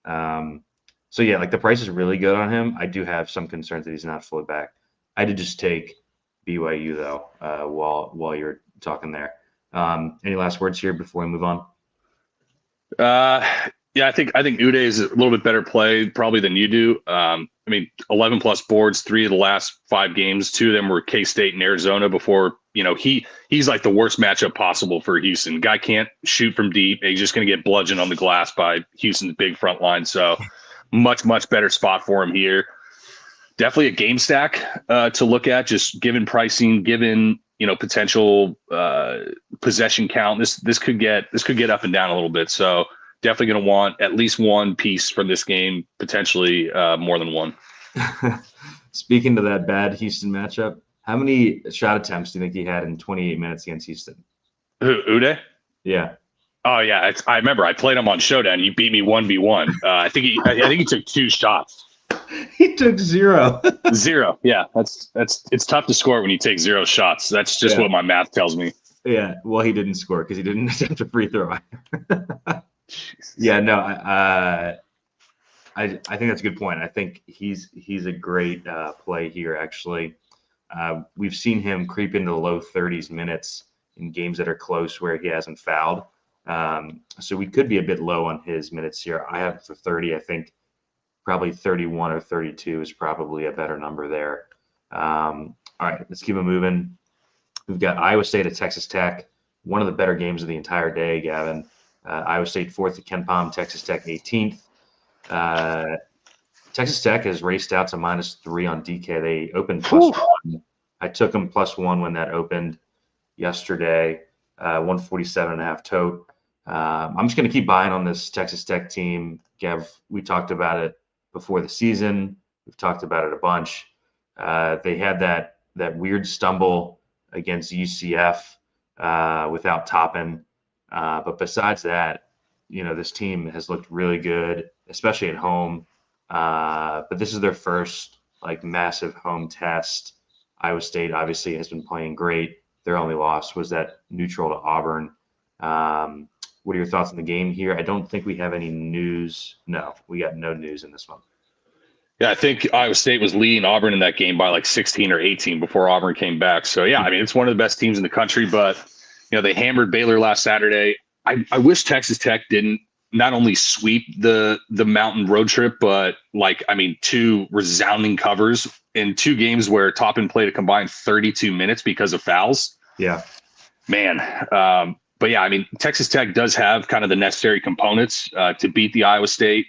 So yeah, like the price is really good on him. I do have some concerns that he's not fully back. I did just take BYU though, while you're talking there. Any last words here before we move on?
Yeah, I think Uday is a little bit better play probably than you do. 11 plus boards, 3 of the last 5 games. 2 of them were K-State and Arizona before, he's like the worst matchup possible for Houston. Guy can't shoot from deep. He's just going to get bludgeoned on the glass by Houston's big front line. So much better spot for him here. Definitely a game stack to look at, just given pricing, given, potential possession count. This could get up and down a little bit. So definitely going to want at least one piece from this game, potentially more than one.
Speaking to that bad Houston matchup, how many shot attempts do you think he had in 28 minutes against Houston?
Uday?
Yeah.
Oh yeah, I remember I played him on Showdown. You beat me 1v1. I think he took 2 shots.
He took 0.
0. Yeah, it's tough to score when you take 0 shots. That's just what my math tells me.
Yeah. Well, he didn't score because he didn't attempt a free throw. Yeah. No. I think that's a good point. I think he's a great play here. Actually, we've seen him creep into the low 30s minutes in games that are close where he hasn't fouled. So we could be a bit low on his minutes here. I have for 30. I think probably 31 or 32 is probably a better number there. All right, let's keep it moving. We've got Iowa State at Texas Tech, one of the better games of the entire day, Gavin. Iowa State 4th at KenPom, Texas Tech 18th. Texas Tech has raced out to -3 on DK. They opened +1. I took them +1 when that opened yesterday, 147.5 tote. I'm just going to keep buying on this Texas Tech team. Gav, we talked about it before the season. We've talked about it a bunch. They had that weird stumble against UCF without Toppin. But besides that, this team has looked really good, especially at home. But this is their first massive home test. Iowa State obviously has been playing great. Their only loss was that neutral to Auburn. What are your thoughts on the game here? I don't think we have any news. No, we got no news in this one.
Yeah, I think Iowa State was leading Auburn in that game by 16 or 18 before Auburn came back. So, yeah, it's one of the best teams in the country, but, they hammered Baylor last Saturday. I wish Texas Tech didn't not only sweep the mountain road trip, but 2 resounding covers in 2 games where Toppin played a combined 32 minutes because of fouls.
Yeah.
Man. But yeah, Texas Tech does have kind of the necessary components to beat the Iowa State,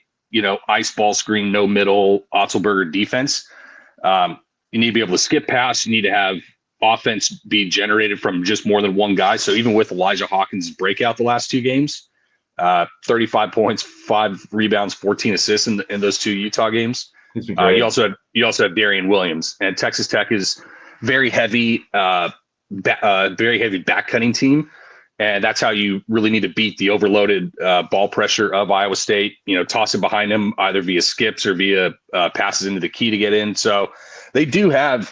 ice ball screen, no middle, Otzelberger defense. You need to be able to skip pass. You need to have offense be generated from just more than one guy. So even with Elijah Hawkins' breakout the last 2 games, 35 points, 5 rebounds, 14 assists in those 2 Utah games. You also have Darian Williams, and Texas Tech is very heavy back cutting team. And that's how you really need to beat the overloaded ball pressure of Iowa State. Toss it behind them either via skips or via passes into the key to get in. So they do have,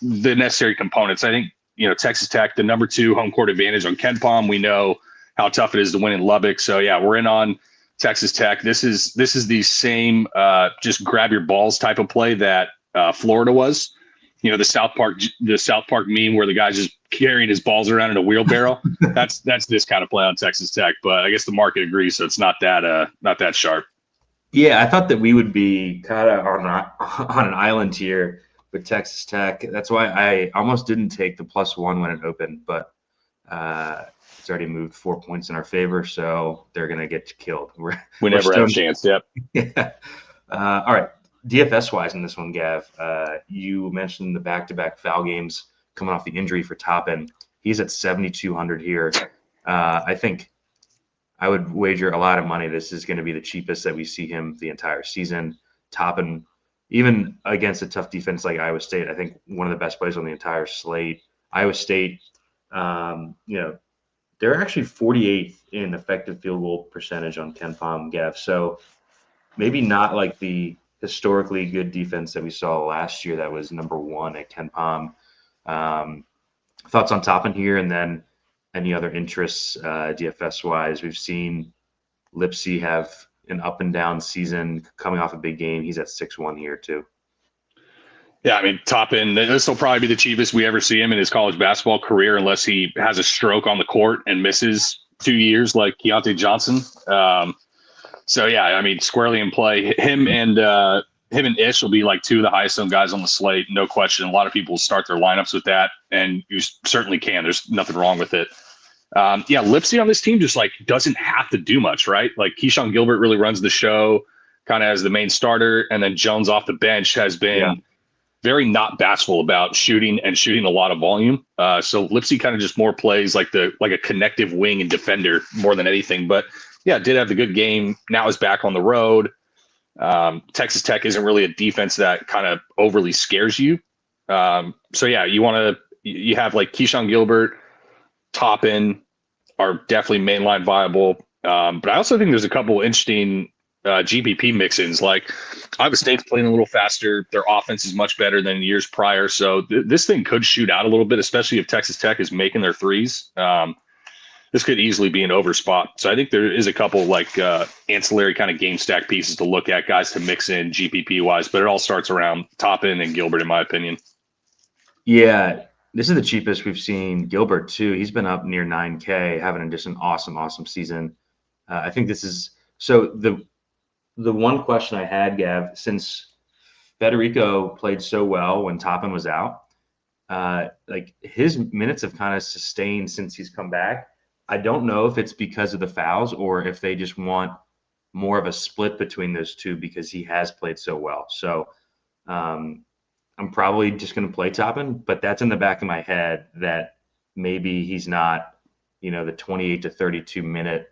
the necessary components. I think, Texas Tech, the number 2 home court advantage on KenPom. We know how tough it is to win in Lubbock. So yeah, we're in on Texas Tech. This is the same just grab your balls type of play that Florida was. The South Park meme where the guy's just carrying his balls around in a wheelbarrow. that's this kind of play on Texas Tech, but I guess the market agrees, so it's not that sharp.
Yeah, I thought that we would be kind of on an island here with Texas Tech. That's why I almost didn't take the +1 when it opened, but it's already moved 4 points in our favor, so they're gonna get killed.
We never have a chance. Yep.
Yeah. All right. DFS-wise in this one, Gav, you mentioned the back-to-back foul games coming off the injury for Toppin. He's at 7,200 here. I think I would wager a lot of money this is going to be the cheapest that we see him the entire season. Toppin, even against a tough defense like Iowa State, I think one of the best plays on the entire slate. Iowa State, they're actually 48th in effective field goal percentage on Ken Pom, Gav. So maybe not like the historically good defense that we saw last year that was number 1 at Ken Pom. Thoughts on Toppin here, and then any other interests DFS-wise? We've seen Lipsy have an up and down season coming off a big game. He's at 6-1 here too.
Yeah, I mean, Toppin, this will probably be the cheapest we ever see him in his college basketball career, unless he has a stroke on the court and misses 2 years like Keontae Johnson. So yeah, I mean, squarely in play. Him and Ish will be like 2 of the highest owned guys on the slate, no question. A lot of people start their lineups with that, and you certainly can. There's nothing wrong with it. Yeah, Lipsy on this team just like doesn't have to do much, right? Like Keyshawn Gilbert really runs the show, kind of as the main starter, and then Jones off the bench has been very not bashful about shooting a lot of volume. So Lipsy kind of just more plays like a connective wing and defender more than anything. But yeah, did have the good game. Now is back on the road. Texas Tech isn't really a defense that kind of overly scares you. So yeah, you have like Keyshawn Gilbert, Toppin are definitely mainline viable. But I also think there's a couple interesting GPP mix-ins. Like Iowa State's playing a little faster. Their offense is much better than years prior. So this thing could shoot out a little bit, especially if Texas Tech is making their threes. This could easily be an over spot. So I think there is a couple like ancillary kind of game stack pieces to look at, guys to mix in GPP wise, but it all starts around Toppin and Gilbert, in my opinion.
Yeah, this is the cheapest we've seen Gilbert too. He's been up near 9K, having just an awesome season. I think this is so the one question I had, Gav, since Federico played so well when Toppin was out, like his minutes have kind of sustained since he's come back. I don't know if it's because of the fouls or if they just want more of a split between those two because he has played so well. So I'm probably just going to play Toppin, but that's in the back of my head that maybe he's not, the 28 to 32 minute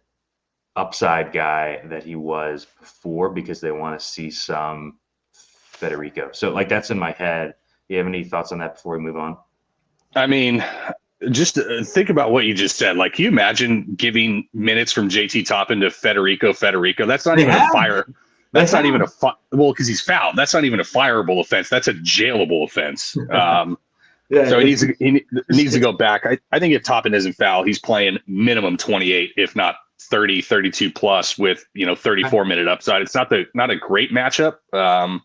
upside guy that he was before because they want to see some Federico. So like that's in my head. You have any thoughts on that before we move on?
I mean, just think about what you just said. Like, can you imagine giving minutes from JT Toppin to Federico? That's not even a fire. That's not even well, because he's fouled. That's not even a fireable offense. That's a jailable offense. So he needs to go back. I think if Toppin isn't fouled, he's playing minimum 28, if not 30, 32 plus with 34-minute upside. It's not a great matchup. A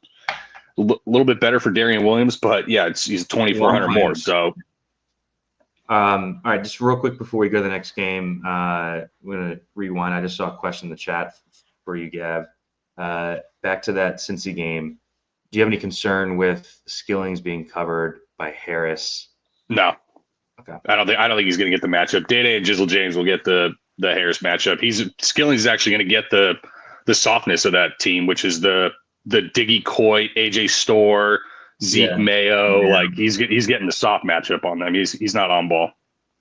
little bit better for Darian Williams, but yeah, he's 2,400 more. So.
All right, just real quick before we go to the next game, we're going to rewind. I just saw a question in the chat for you, Gav. Back to that Cincy game. Do you have any concern with Skillings being covered by Harris?
No.
Okay.
I don't think he's going to get the matchup. Day and Jizzle James will get the Harris matchup. Skillings is actually going to get the softness of that team, which is the Diggy Coit, AJ Storr, Zeke Mayo. Yeah. Like he's getting the soft matchup on them. He's not on ball.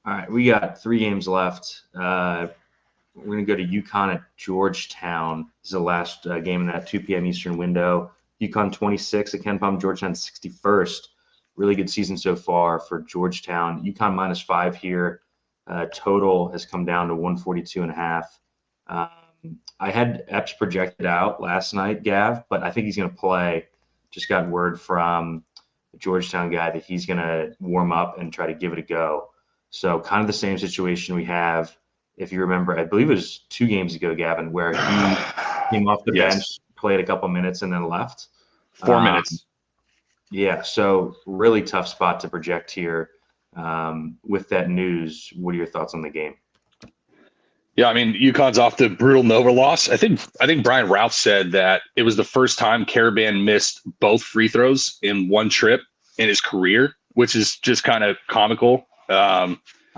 All right, we got 3 games left. We're going to go to UConn at Georgetown. This is the last game in that 2 p.m. Eastern window. UConn 26 at Ken Pom, Georgetown 61st. Really good season so far for Georgetown. UConn -5 here. Total has come down to 142.5. I had Epps projected out last night, Gav, but I think he's going to play. Just got word from the Georgetown guy that he's going to warm up and try to give it a go. So kind of the same situation we have, if you remember, I believe it was 2 games ago, Gavin, where he came off the bench, played a couple minutes, and then left.
4 minutes.
Yeah, so really tough spot to project here. With that news, what are your thoughts on the game?
Yeah, I mean, UConn's off the brutal Nova loss. I think Brian Ralph said that it was the first time Karaban missed both free throws in one trip in his career, which is just kind of comical.
I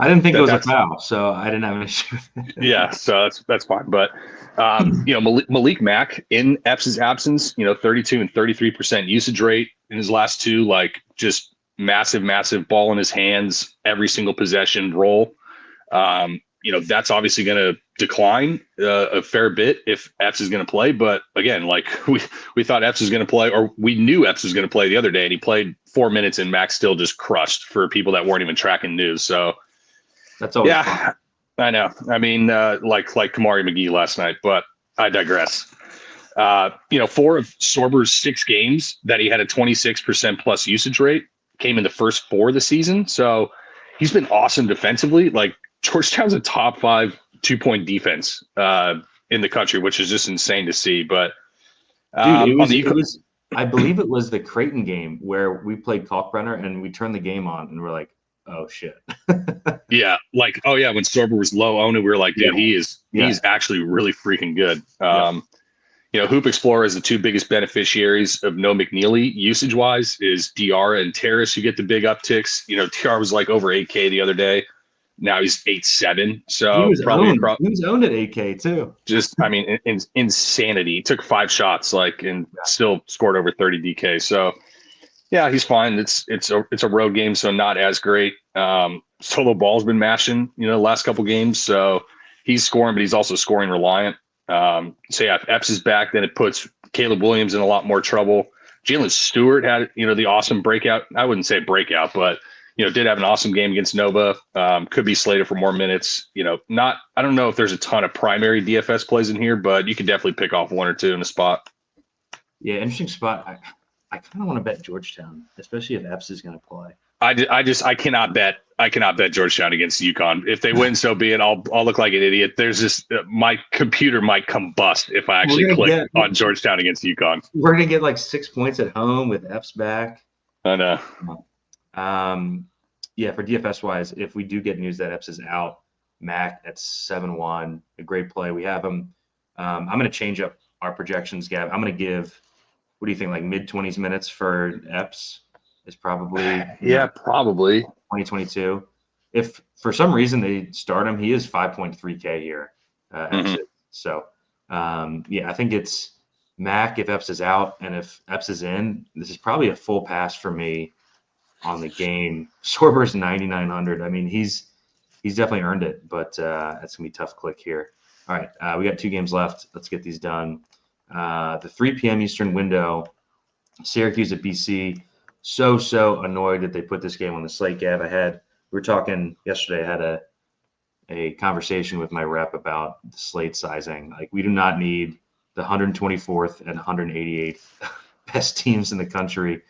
didn't think it was a foul, so I didn't have an issue.
Yeah, so that's fine. But Malik Mack in Epps' absence, 32 and 33% usage rate in his last 2, like just massive ball in his hands, every single possession roll. That's obviously going to decline a fair bit if Epps is going to play. But again, like we thought Epps was going to play, or we knew Epps was going to play the other day, and he played 4 minutes, and Max still just crushed for people that weren't even tracking news. So
that's always fun.
I know. I mean, like Kamari McGee last night, but I digress. 4 of Sorber's 6 games that he had a 26% plus usage rate came in the first 4 of the season. So he's been awesome defensively. Like Georgetown's a top 5 2-point defense in the country, which is just insane to see. But
dude, it was I believe it was the Creighton game where we played Kalkbrenner and we turned the game on and we're like, oh shit.
Yeah, when Sorber was low owned, we were like, dude, he's actually really freaking good. Hoop Explorer is the 2 biggest beneficiaries of no McNeely usage wise is Diarra and Terrace, who get the big upticks. Diarra was like over 8K the other day. Now he's 8.7. So
he was owned at 8K too.
Just, I mean, insanity. He took 5 shots, and still scored over 30 DK. So yeah, he's fine. It's a road game, so not as great. Solo Ball's been mashing, the last couple games. So he's scoring, but he's also scoring reliant. If Epps is back, then it puts Caleb Williams in a lot more trouble. Jalen Stewart had, the awesome breakout. I wouldn't say breakout, but did have an awesome game against Nova. Could be slated for more minutes. I don't know if there's a ton of primary DFS plays in here, but you can definitely pick off 1 or 2 in a spot.
Yeah, interesting spot. I kind of want to bet Georgetown, especially if Epps is going to play.
I cannot bet Georgetown against UConn. If they win, so be it. I'll look like an idiot. There's just my computer might combust if I actually click on Georgetown against UConn.
We're gonna get like 6 points at home with Epps back.
I know.
For DFS wise, if we do get news that Epps is out, Mac at 7-1, a great play. We have him. I'm gonna change up our projections, Gab. I'm gonna give. What do you think? Like mid-20s minutes for Epps is probably
probably
2022. If for some reason they start him, he is 5.3K here. So I think it's Mac if Epps is out, and if Epps is in, this is probably a full pass for me on the game. Sorber's 9,900. I mean, he's definitely earned it, but that's gonna be a tough click here. All right, we got 2 games left. Let's get these done. The 3 p.m. Eastern window, Syracuse at BC. So annoyed that they put this game on the slate, Gav. We were talking yesterday. I had a conversation with my rep about the slate sizing. Like, we do not need the 124th and 188th best teams in the country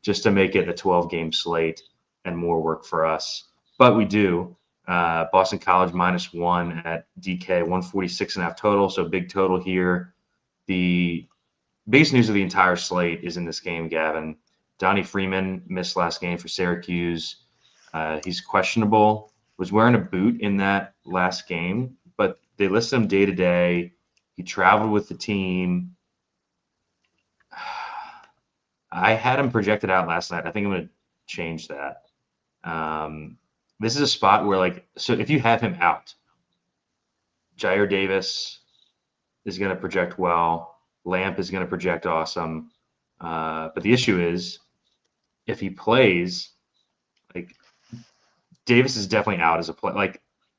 just to make it a 12-game slate and more work for us. But we do. Boston College -1 at DK, 146.5 total. So big total here. The biggest news of the entire slate is in this game, Gavin. Donnie Freeman missed last game for Syracuse. He's questionable. Was wearing a boot in that last game, but they listed him day-to-day. He traveled with the team. I had him projected out last night. I think I'm going to change that. This is a spot where, so if you have him out, Jair Davis is going to project well. Lamp is going to project awesome. But the issue is, if he plays, Davis is definitely out as a play.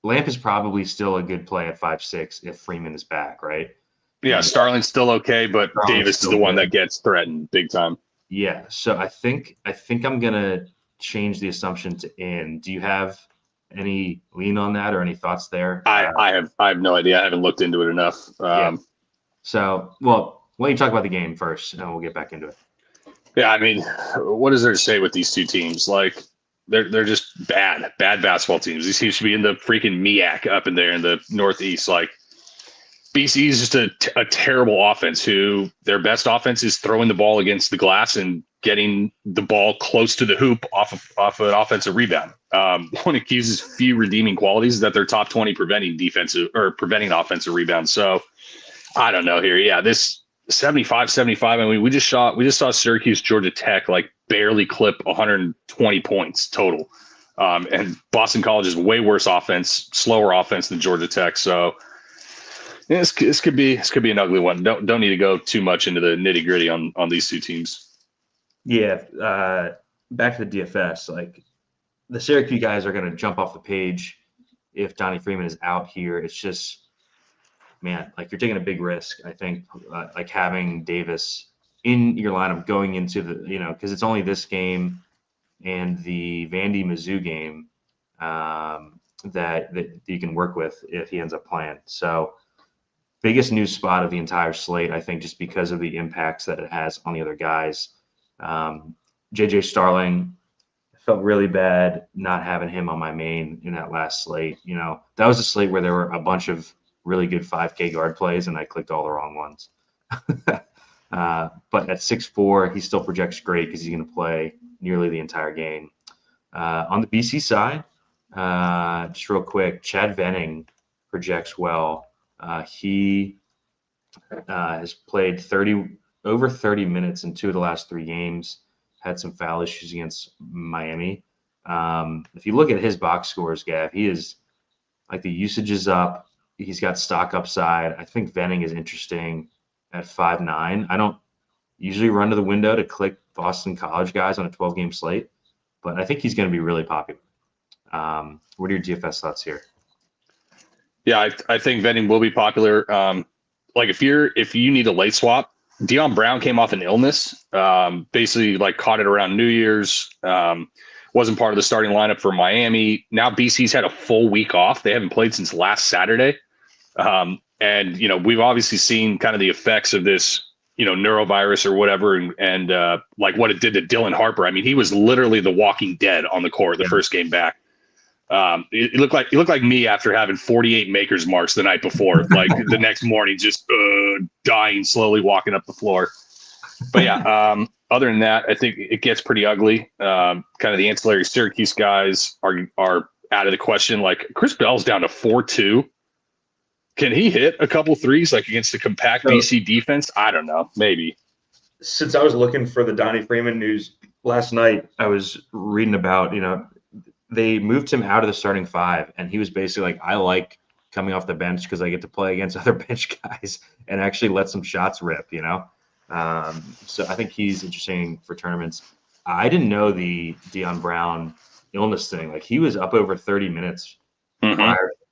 Lamp is probably still a good play at 5.6 if Freeman is back, right?
Yeah, Starling's still okay, but Davis is the one that gets threatened big time.
Yeah, so I think I'm gonna change the assumption to in. Do you have any lean on that or any thoughts there?
I have no idea. I haven't looked into it enough.
So, why don't you talk about the game first, and we'll get back into it.
Yeah, I mean, what is there to say with these 2 teams? They're just bad basketball teams. These teams should be in the freaking MEAC up in there in the Northeast. BC is just a terrible offense who their best offense is throwing the ball against the glass and getting the ball close to the hoop off an offensive rebound. One accuses few redeeming qualities is that they're top 20 preventing offensive rebounds. So I don't know here. Yeah, this 75-75. I mean, we just saw Syracuse, Georgia Tech, barely clip 120 points total. And Boston College is way worse offense, slower offense than Georgia Tech. So this could be an ugly one. Don't need to go too much into the nitty gritty on these 2 teams.
Yeah. Back to the DFS, the Syracuse guys are going to jump off the page if Donnie Freeman is out here. It's just, man, you're taking a big risk. I think having Davis in your lineup going into the, because it's only this game and the Vandy Mizzou game. that you can work with if he ends up playing. So biggest news spot of the entire slate, I think, just because of the impacts that it has on the other guys. JJ Starling, felt really bad not having him on my main in that last slate. That was a slate where there were a bunch of really good 5K guard plays, and I clicked all the wrong ones. But at 6'4", he still projects great because he's going to play nearly the entire game. On the BC side, just real quick, Chad Venning projects well. He has played over 30 minutes in 2 of the last 3 games, had some foul issues against Miami. If you look at his box scores, Gav, he is like the usage is up. He's got stock upside. I think Venning is interesting at 5'9". I don't usually run to the window to click Boston College guys on a 12-game slate, but I think he's going to be really popular. What are your DFS thoughts here?
Yeah, I think Venning will be popular. Like if you need a late swap, Deion Brown came off an illness, basically like caught it around New Year's, wasn't part of the starting lineup for Miami. Now BC's had a full week off. They haven't played since last Saturday. And, we've obviously seen kind of the effects of this, neurovirus or whatever, and like what it did to Dylan Harper. I mean, he was literally the walking dead on the court the first game back. It looked like me after having 48 makers marks the night before, like the next morning, just dying, slowly walking up the floor. But yeah, other than that, I think it gets pretty ugly. Kind of the ancillary Syracuse guys are out of the question. Like Chris Bell's down to 4-2. Can he hit a couple threes like against the compact BC defense? I don't know, maybe.
Since I was looking for the Donnie Freeman news last night, I was reading about, they moved him out of the starting 5, and he was basically like, I like coming off the bench because I get to play against other bench guys and actually let some shots rip, So I think he's interesting for tournaments. I didn't know the Deion Brown illness thing. Like he was up over 30 minutes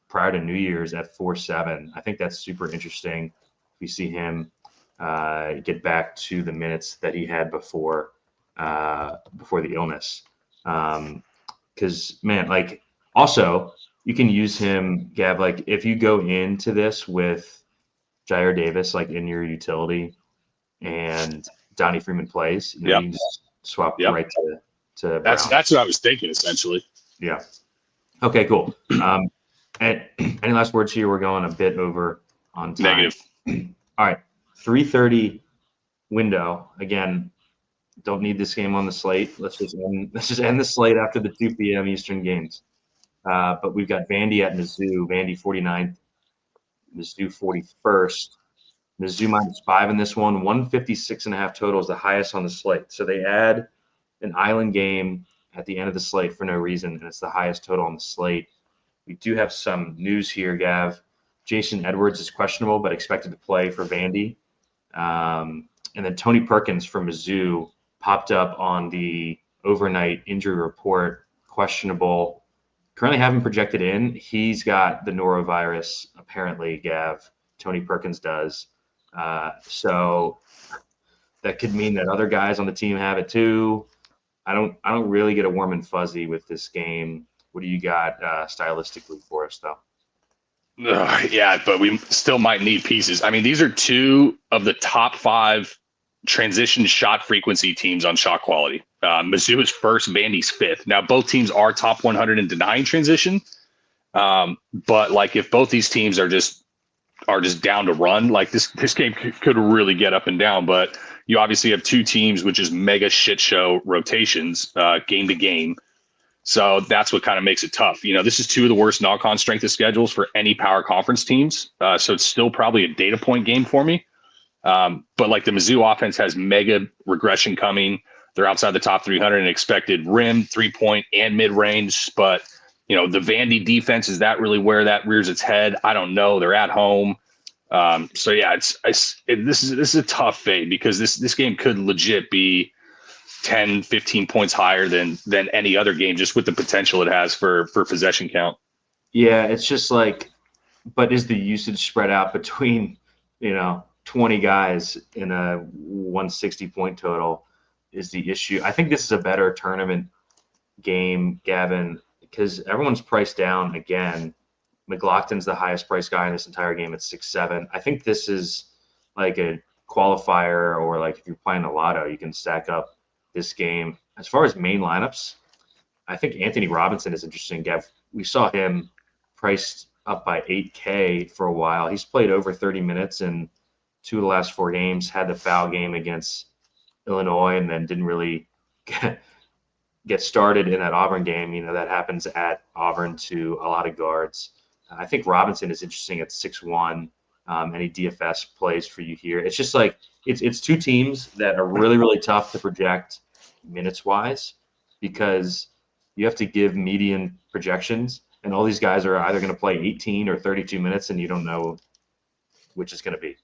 prior to New Year's at 4-7. I think that's super interesting. We see him get back to the minutes that he had before the illness. Because, man, like, also, you can use him, Gav, like, if you go into this with Jair Davis, like, in your utility and Donnie Freeman plays, you can just swap right to
That's what I was thinking, essentially.
Yeah. Okay, cool. And any last words here? We're going a bit over on time.
Negative.
All right, 3:30 window. Again, don't need this game on the slate. Let's just end the slate after the 2 p.m. Eastern games. But we've got Vandy at Mizzou. Vandy 49th, Mizzou 41st. Mizzou -5 in this one. 156.5 total is the highest on the slate. So they add an island game at the end of the slate for no reason, and it's the highest total on the slate. We do have some news here, Gav. Jason Edwards is questionable, but expected to play for Vandy. And then Tony Perkins from Mizzou popped up on the overnight injury report, questionable. Currently haven't projected in. He's got the norovirus, apparently, Gav. Tony Perkins does. So that could mean that other guys on the team have it too. I don't really get a warm and fuzzy with this game. What do you got stylistically for us, though?
Yeah, but we still might need pieces. I mean, these are 2 of the top 5 transition shot frequency teams on shot quality. Mizzou is 1st, Vandy's 5th. Now, both teams are top 100 in denying transition. But like, if both these teams are just down to run, like this game could really get up and down. But you obviously have 2 teams with just mega shit show rotations, game to game. So that's what kind of makes it tough. This is 2 of the worst knock-on strength of schedules for any power conference teams. So it's still probably a data point game for me. But like the Mizzou offense has mega regression coming. They're outside the top 300 in expected rim, 3-point, and mid-range. But, the Vandy defense, is that really where that rears its head? I don't know. They're at home. So yeah, this is a tough fade because this game could legit be 10, 15 points higher than any other game, just with the potential it has for possession count.
Yeah, it's just like, but is the usage spread out between, 20 guys in a 160 point total is the issue. I think this is a better tournament game, Gavin, because everyone's priced down again. McLaughlin's the highest priced guy in this entire game at 6'7". I think this is like a qualifier, or like if you're playing a lotto, you can stack up this game. As far as main lineups, I think Anthony Robinson is interesting. Gav, we saw him priced up by 8K for a while. He's played over 30 minutes in 2 of the last 4 games, had the foul game against Illinois, and then didn't really get started in that Auburn game. You know, that happens at Auburn to a lot of guards. I think Robinson is interesting at 6'1". Any DFS plays for you here? It's just like it's 2 teams that are really, really tough to project minutes-wise, because you have to give median projections, and all these guys are either going to play 18 or 32 minutes, and you don't know which is going to be.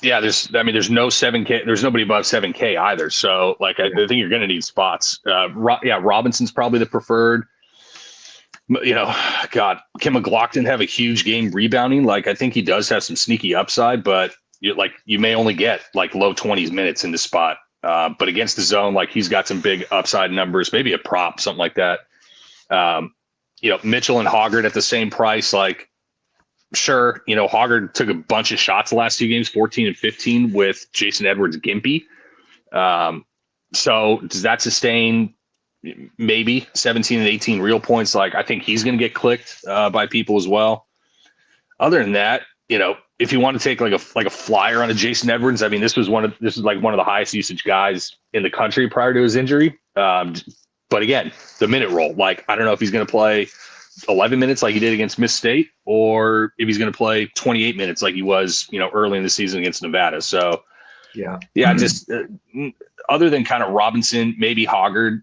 Yeah, there's no 7K. There's nobody above 7K either. So, like, I think you're going to need spots. Robinson's probably the preferred. You know, God, can McLaughlin have a huge game rebounding? Like, I think he does have some sneaky upside, but you may only get like low 20s minutes in the spot. But against the zone, like, he's got some big upside numbers, maybe a prop, something like that. Mitchell and Hoggard at the same price, like, sure, Hoggard took a bunch of shots the last 2 games, 14 and 15 with Jason Edwards gimpy. So does that sustain? Maybe 17 and 18 real points. Like, I think he's going to get clicked by people as well. Other than that, if you want to take like a flyer on a Jason Edwards, I mean, this is like one of the highest usage guys in the country prior to his injury. But again, the minute roll, like, I don't know if he's going to play 11 minutes like he did against Miss State, or if he's going to play 28 minutes like he was, early in the season against Nevada. So yeah, just other than kind of Robinson, maybe Hoggard,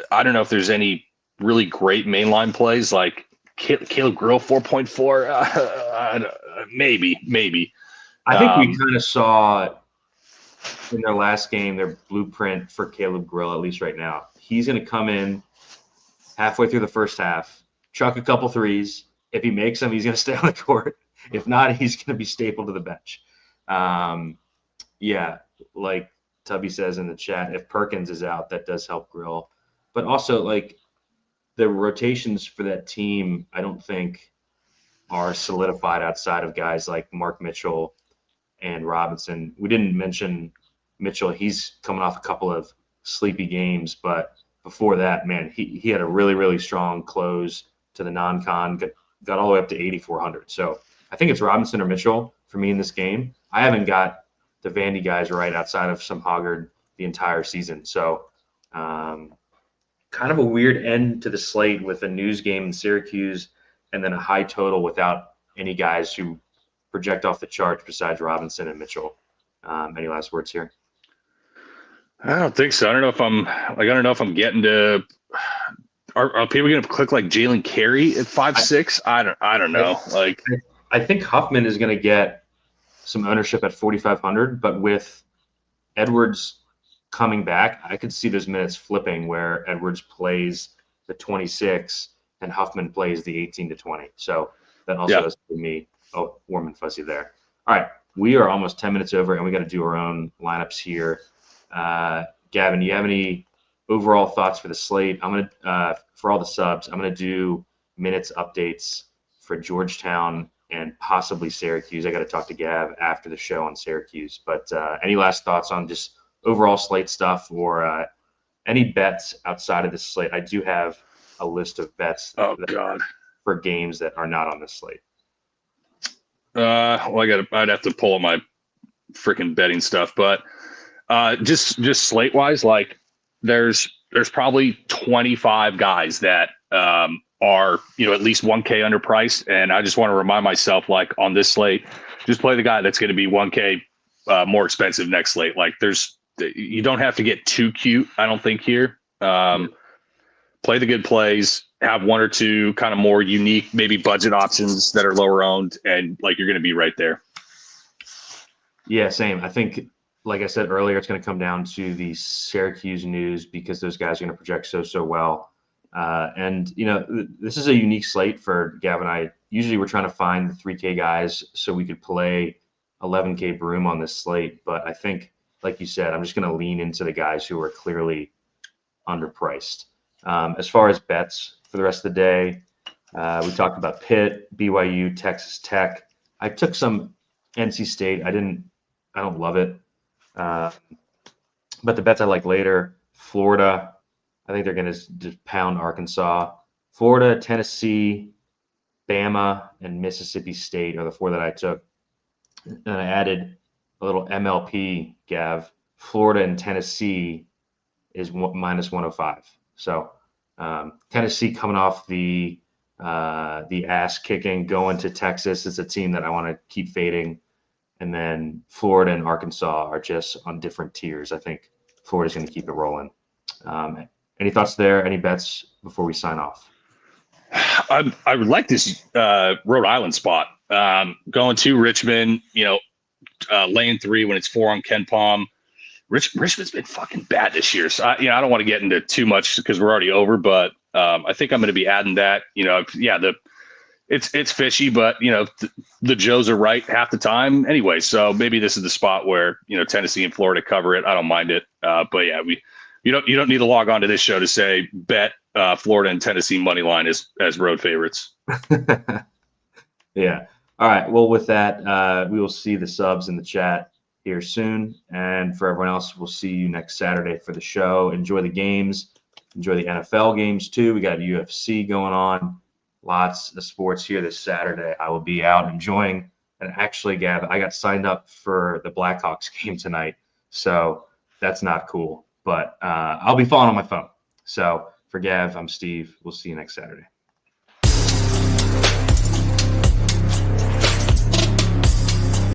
I don't know if there's any really great mainline plays like Caleb Grill 4.4. Maybe.
I think we kind of saw in their last game their blueprint for Caleb Grill, at least right now. He's going to come in halfway through the first half, chuck a couple threes. If he makes them, he's going to stay on the court. If not, he's going to be stapled to the bench. Yeah, like Tubby says in the chat, if Perkins is out, that does help Grill. But also, like, the rotations for that team, I don't think are solidified outside of guys like Mark Mitchell and Robinson. We didn't mention Mitchell. He's coming off a couple of sleepy games, but before that, man, he had a really, really strong close to the non-con, got all the way up to 8,400. So I think it's Robinson or Mitchell for me in this game. I haven't got the Vandy guys right outside of some Hoggard the entire season. So kind of a weird end to the slate with a news game in Syracuse and then a high total without any guys who project off the charts besides Robinson and Mitchell. Any last words here?
I don't think so. I don't know if I'm getting to. Are people going to click like Jalen Carey at 5'6"? I don't know. Like,
I think Huffman is going to get some ownership at 4,500, but with Edwards coming back, I could see those minutes flipping where Edwards plays the 26 and Huffman plays the 18 to 20. So that also does give me warm and fuzzy there. All right, we are almost 10 minutes over, and we got to do our own lineups here. Gavin, do you have any overall thoughts for the slate? I'm gonna for all the subs, I'm gonna do minutes updates for Georgetown and possibly Syracuse. I got to talk to Gav after the show on Syracuse. But any last thoughts on just overall slate stuff, or any bets outside of this slate? I do have a list of bets for games that are not on this slate.
Well, I'd have to pull up my freaking betting stuff, but just slate wise, like there's probably 25 guys that are at least 1K underpriced, and I just want to remind myself, like, on this slate, just play the guy that's going to be 1K more expensive next slate. Like, you don't have to get too cute, I don't think, here. Play the good plays, have 1 or 2 kind of more unique, maybe budget options that are lower owned, and like you're going to be right there.
Yeah, same. I think, like I said earlier, it's going to come down to the Syracuse news because those guys are going to project so well. And this is a unique slate for Gav and I. Usually we're trying to find the 3K guys so we could play 11K Broom on this slate. But I think, like you said, I'm just going to lean into the guys who are clearly underpriced. As far as bets for the rest of the day, we talked about Pitt, BYU, Texas Tech. I took some NC State. I don't love it. But the bets I like later, Florida. I think they're going to just pound Arkansas. Florida, Tennessee, Bama, and Mississippi State are the 4 that I took. And I added a little MLP, Gav. Florida and Tennessee is minus 105. So Tennessee coming off the ass kicking, going to Texas. It's a team that I want to keep fading. And then Florida and Arkansas are just on different tiers. I think Florida's going to keep it rolling. Any thoughts there? Any bets before we sign off?
I would like this Rhode Island spot. Going to Richmond, lane 3 when it's 4 on Ken Palm. Richmond's been fucking bad this year. So, I don't want to get into too much because we're already over, but I think I'm going to be adding that. It's fishy, but, the Joes are right half the time anyway. So maybe this is the spot where, Tennessee and Florida cover it. I don't mind it. But yeah, you don't need to log on to this show to say bet Florida and Tennessee money line as road favorites.
Yeah. All right. Well, with that, we will see the subs in the chat here soon. And for everyone else, we'll see you next Saturday for the show. Enjoy the games. Enjoy the NFL games too. We got UFC going on. Lots of sports here this Saturday. I will be out enjoying. And actually, Gav, I got signed up for the Blackhawks game tonight. So that's not cool. But I'll be following on my phone. So for Gav, I'm Steve. We'll see you next Saturday.